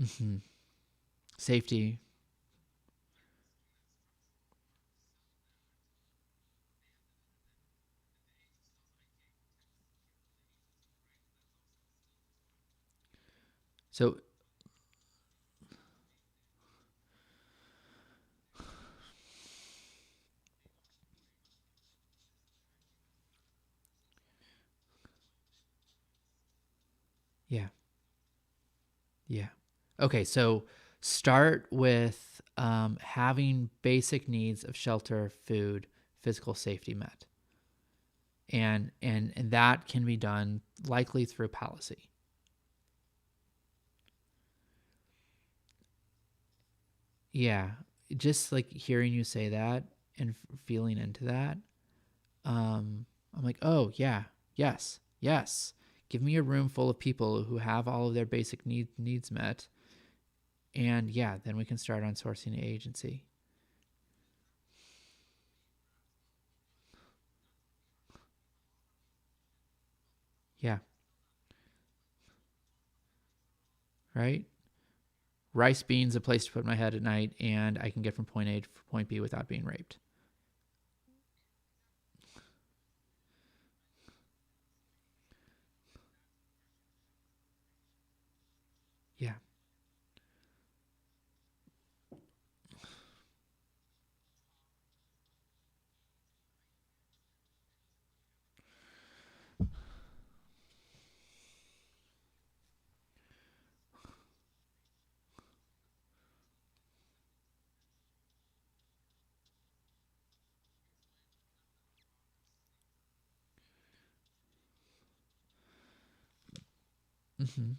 Mm-hmm. Safety. So yeah, yeah. Okay, so start with having basic needs of shelter, food, physical safety met, and that can be done likely through policy. Yeah, just like hearing you say that and feeling into that, I'm like, oh yeah, yes, yes. Give me a room full of people who have all of their basic needs met, and yeah, then we can start on sourcing an agency. Yeah, right. Rice beans, a place to put my head at night, and I can get from point A to point B without being raped. Yeah. Mm-hmm.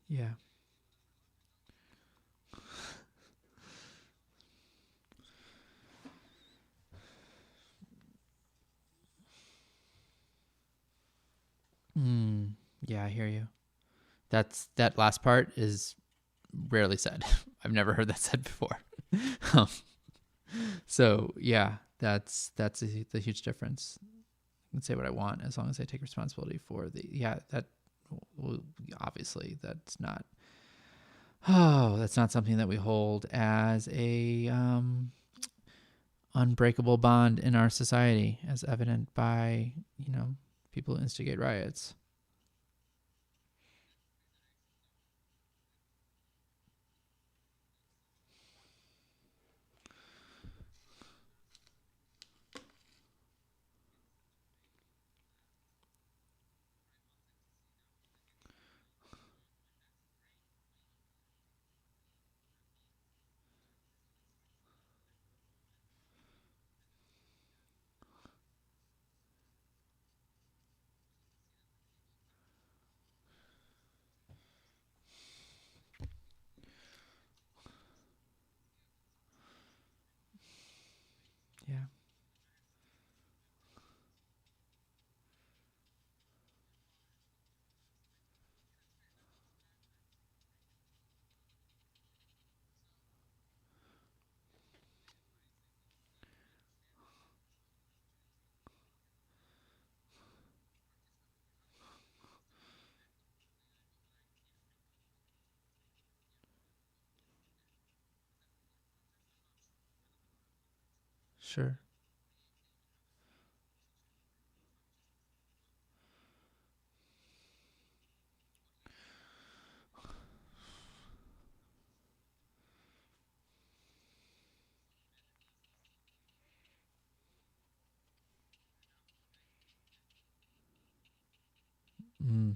Yeah. Mm, yeah, I hear you. That last part is rarely said. I've never heard that said before. Um, so yeah, that's the huge difference. I can say what I want as long as I take responsibility for the yeah that obviously that's not that's not something that we hold as a unbreakable bond in our society, as evident by people who instigate riots. Yeah, sure. Mm.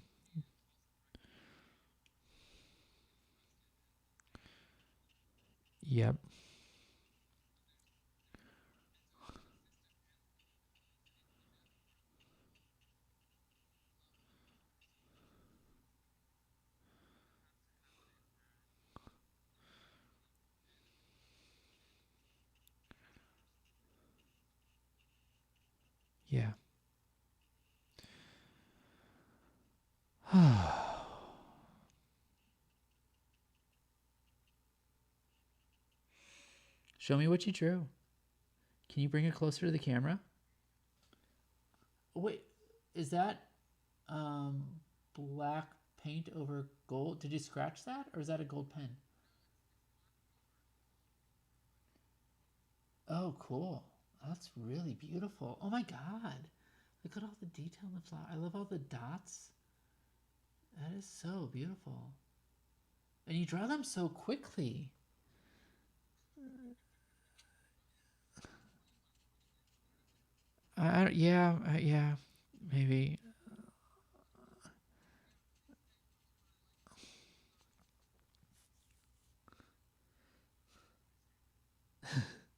Yep. Yeah. Show me what you drew. Can you bring it closer to the camera? Wait, is that um black paint over gold? Did you scratch that, or is that a gold pen? Oh, cool. That's really beautiful. Oh my god. Look at all the detail in the flower. I love all the dots. That is so beautiful. And you draw them so quickly. Yeah, yeah, maybe.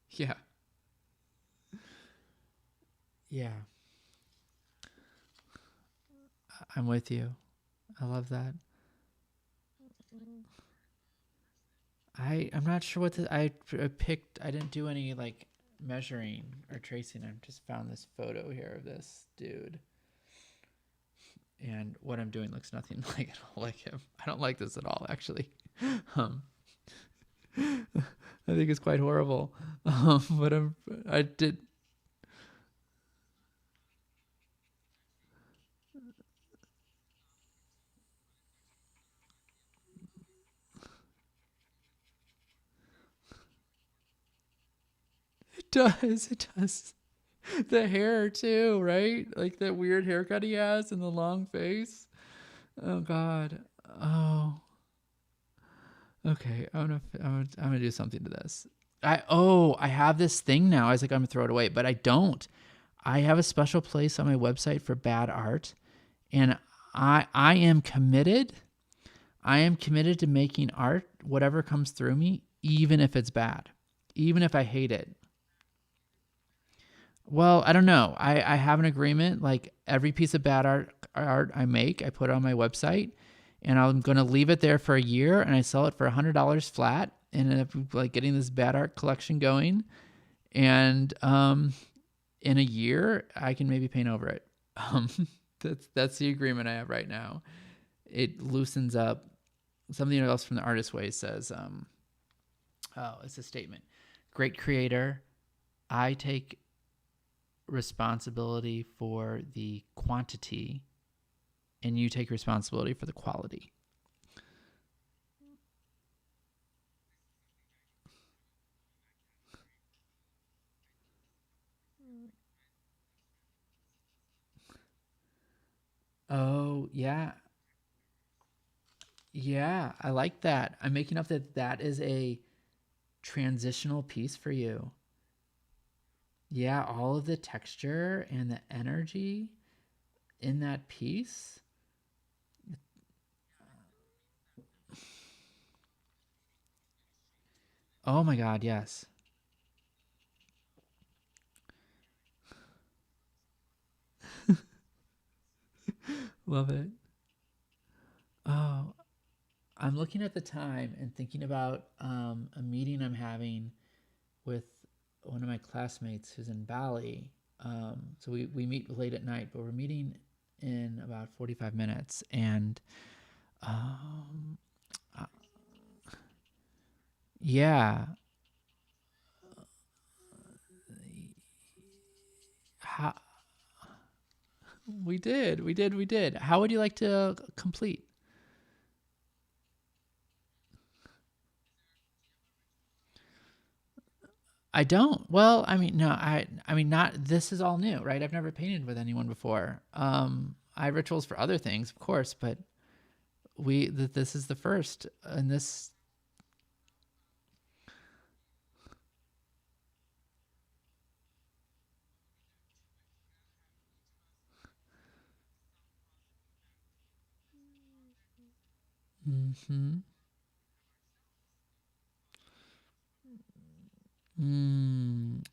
Yeah, yeah. I'm with you. I love that. I'm not sure what I picked. I didn't do any like measuring or tracing. I just found this photo here of this dude, and what I'm doing looks nothing like at all like him. I don't like this at all, actually. Um, I think it's quite horrible. But I did. It does. It does. The hair too, right? Like that weird haircut he has and the long face. Oh God. Oh. Okay. I'm gonna do something to this. I have this thing now. I was like I'm gonna throw it away, but I don't. I have a special place on my website for bad art, and I am committed. I am committed to making art, whatever comes through me, even if it's bad, even if I hate it. Well, I don't know. I have an agreement. Like every piece of bad art I make, I put it on my website, and I'm gonna leave it there for a year, and I sell it for $100 flat, and end up like getting this bad art collection going. And in a year, I can maybe paint over it. Um, that's the agreement I have right now. It loosens up. Something else from the Artist Way says, oh, it's a statement. Great creator. I take responsibility for the quantity and you take responsibility for the quality. Oh, yeah. Yeah, I like that. I'm making up that that is a transitional piece for you. Yeah, all of the texture and the energy in that piece. Oh my God, yes. Love it. Oh, I'm looking at the time and thinking about a meeting I'm having with one of my classmates who's in Bali. So we meet late at night, but we're meeting in about 45 minutes. And um, uh, yeah, how, we did. How would you like to complete? I don't. Well, I mean, no, I mean, not. This is all new, right? I've never painted with anyone before. I have rituals for other things, of course, but this is the first, and this. Mm-hmm. Mm.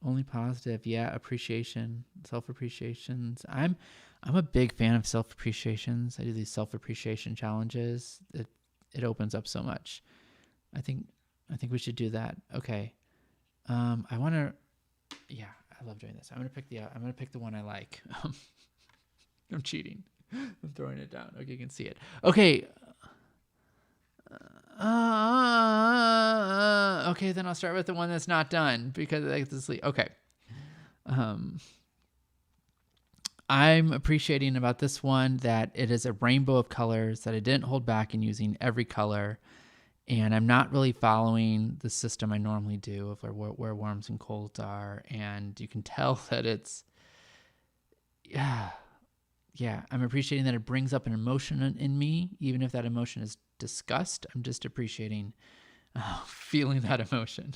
Only positive. Yeah, appreciation, self-appreciations. I'm a big fan of self-appreciations. I do these self-appreciation challenges. It opens up so much. I think I think we should do that. Okay. I want to yeah, I love doing this. I'm going to pick the one I like. I'm cheating. I'm throwing it down. Okay, you can see it. Okay. Okay, then I'll start with the one that's not done because I get to sleep. Okay. Um, I'm appreciating about this one that it is a rainbow of colors, that I didn't hold back in using every color, and I'm not really following the system I normally do of where warms and colds are, and you can tell that it's yeah, yeah. I'm appreciating that it brings up an emotion in me, even if that emotion is disgust. I'm just appreciating feeling that emotion.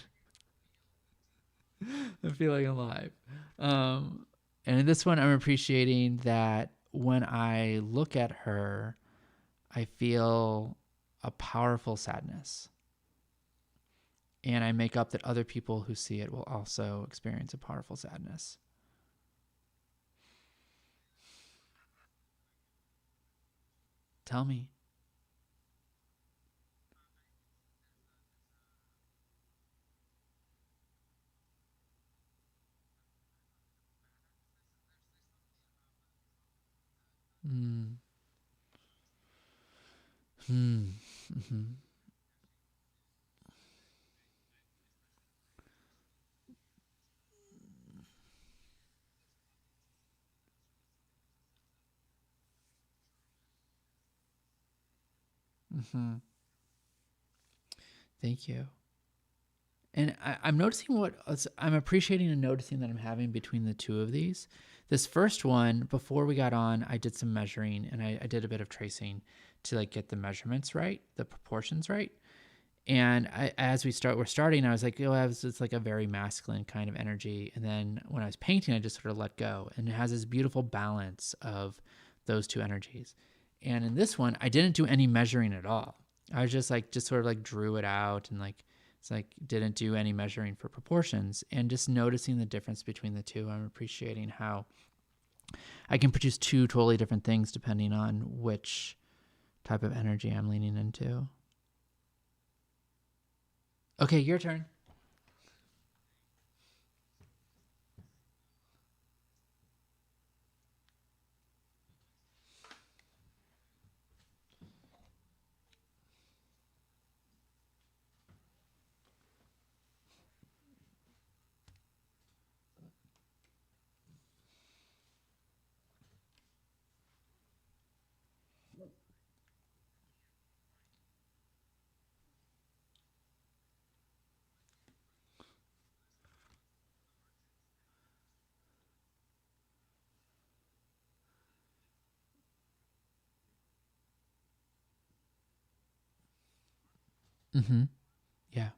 I'm feeling alive. Um, and in this one, I'm appreciating that when I look at her, I feel a powerful sadness. And I make up that other people who see it will also experience a powerful sadness. Tell me. Mm. Hmm. Mm-hmm. Mm-hmm. Thank you. And I'm noticing I'm appreciating and noticing that I'm having between the two of these. This first one, before we got on, I did some measuring and I did a bit of tracing to like get the measurements right, the proportions right. And as we're starting, I was like, oh, it's like a very masculine kind of energy. And then when I was painting, I just sort of let go. And it has this beautiful balance of those two energies. And in this one, I didn't do any measuring at all. I was just sort of like drew it out and like, it's like didn't do any measuring for proportions and just noticing the difference between the two. I'm appreciating how I can produce two totally different things depending on which type of energy I'm leaning into. Okay, your turn. Mm-hmm. Yeah.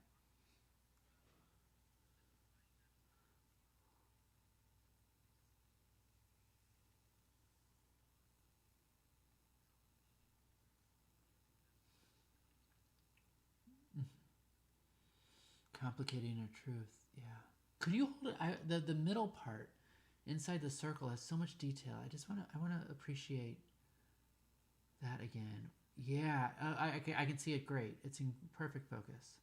Complicating our truth. Yeah. Could you hold it? The middle part inside the circle has so much detail. I want to appreciate that again. Yeah, I can see it great. It's in perfect focus.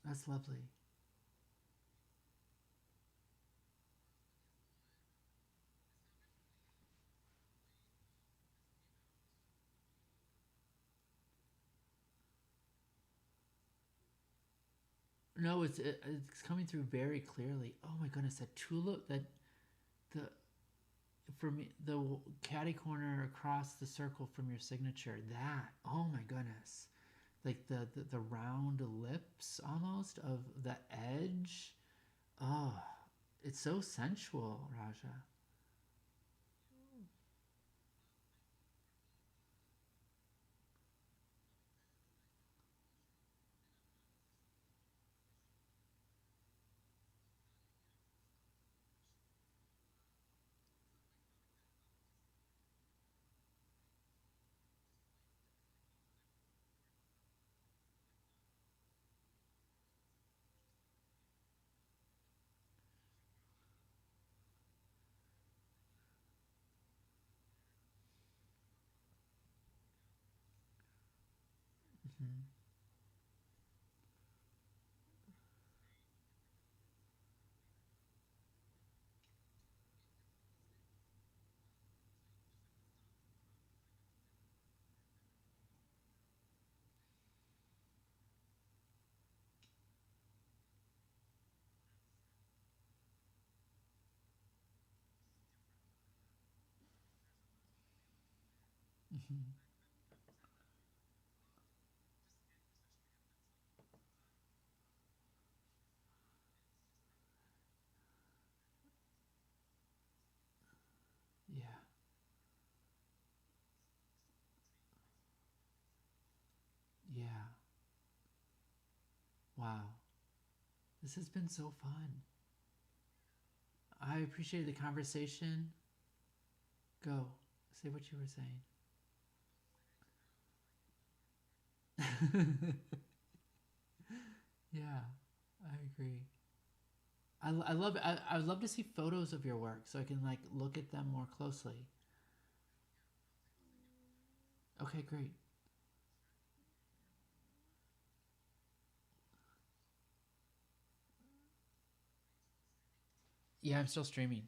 That's lovely. No, it's coming through very clearly. Oh my goodness, that tulip, that the for me the catty corner across the circle from your signature. That oh my goodness, like the round lips almost of the edge. Oh, it's so sensual, Raja. Hmm. Hmm. Yeah. Yeah. Wow. This has been so fun. I appreciate the conversation. Go. Say what you were saying. Yeah, I agree. I love I would love to see photos of your work so I can like look at them more closely. Okay, great. Yeah, I'm still streaming.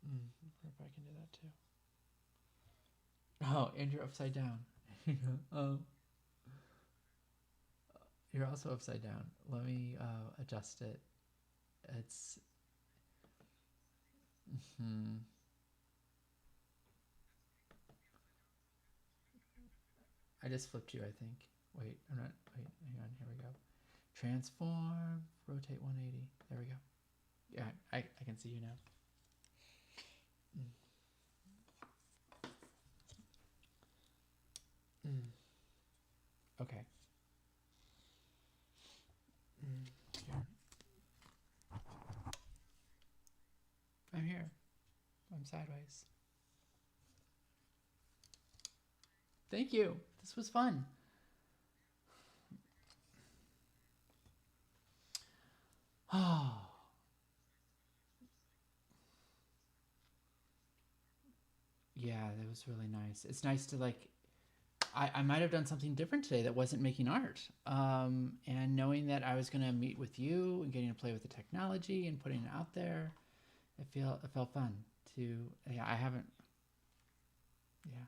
Mm, if I can do that too. Oh, and you're upside down. Oh, you're also upside down. Let me adjust it. It's. Hmm. I just flipped you, I think. Wait, I'm not. Wait, hang on. Here we go. Transform. Rotate 180. There we go. Yeah, I can see you now. Mm. Mm. Okay. Mm. Here. I'm here. I'm sideways. Thank you. This was fun. Oh, yeah, that was really nice. It's nice to like I might have done something different today that wasn't making art. And knowing that I was gonna meet with you and getting to play with the technology and putting it out there, it felt fun to. Yeah, I haven't. Yeah,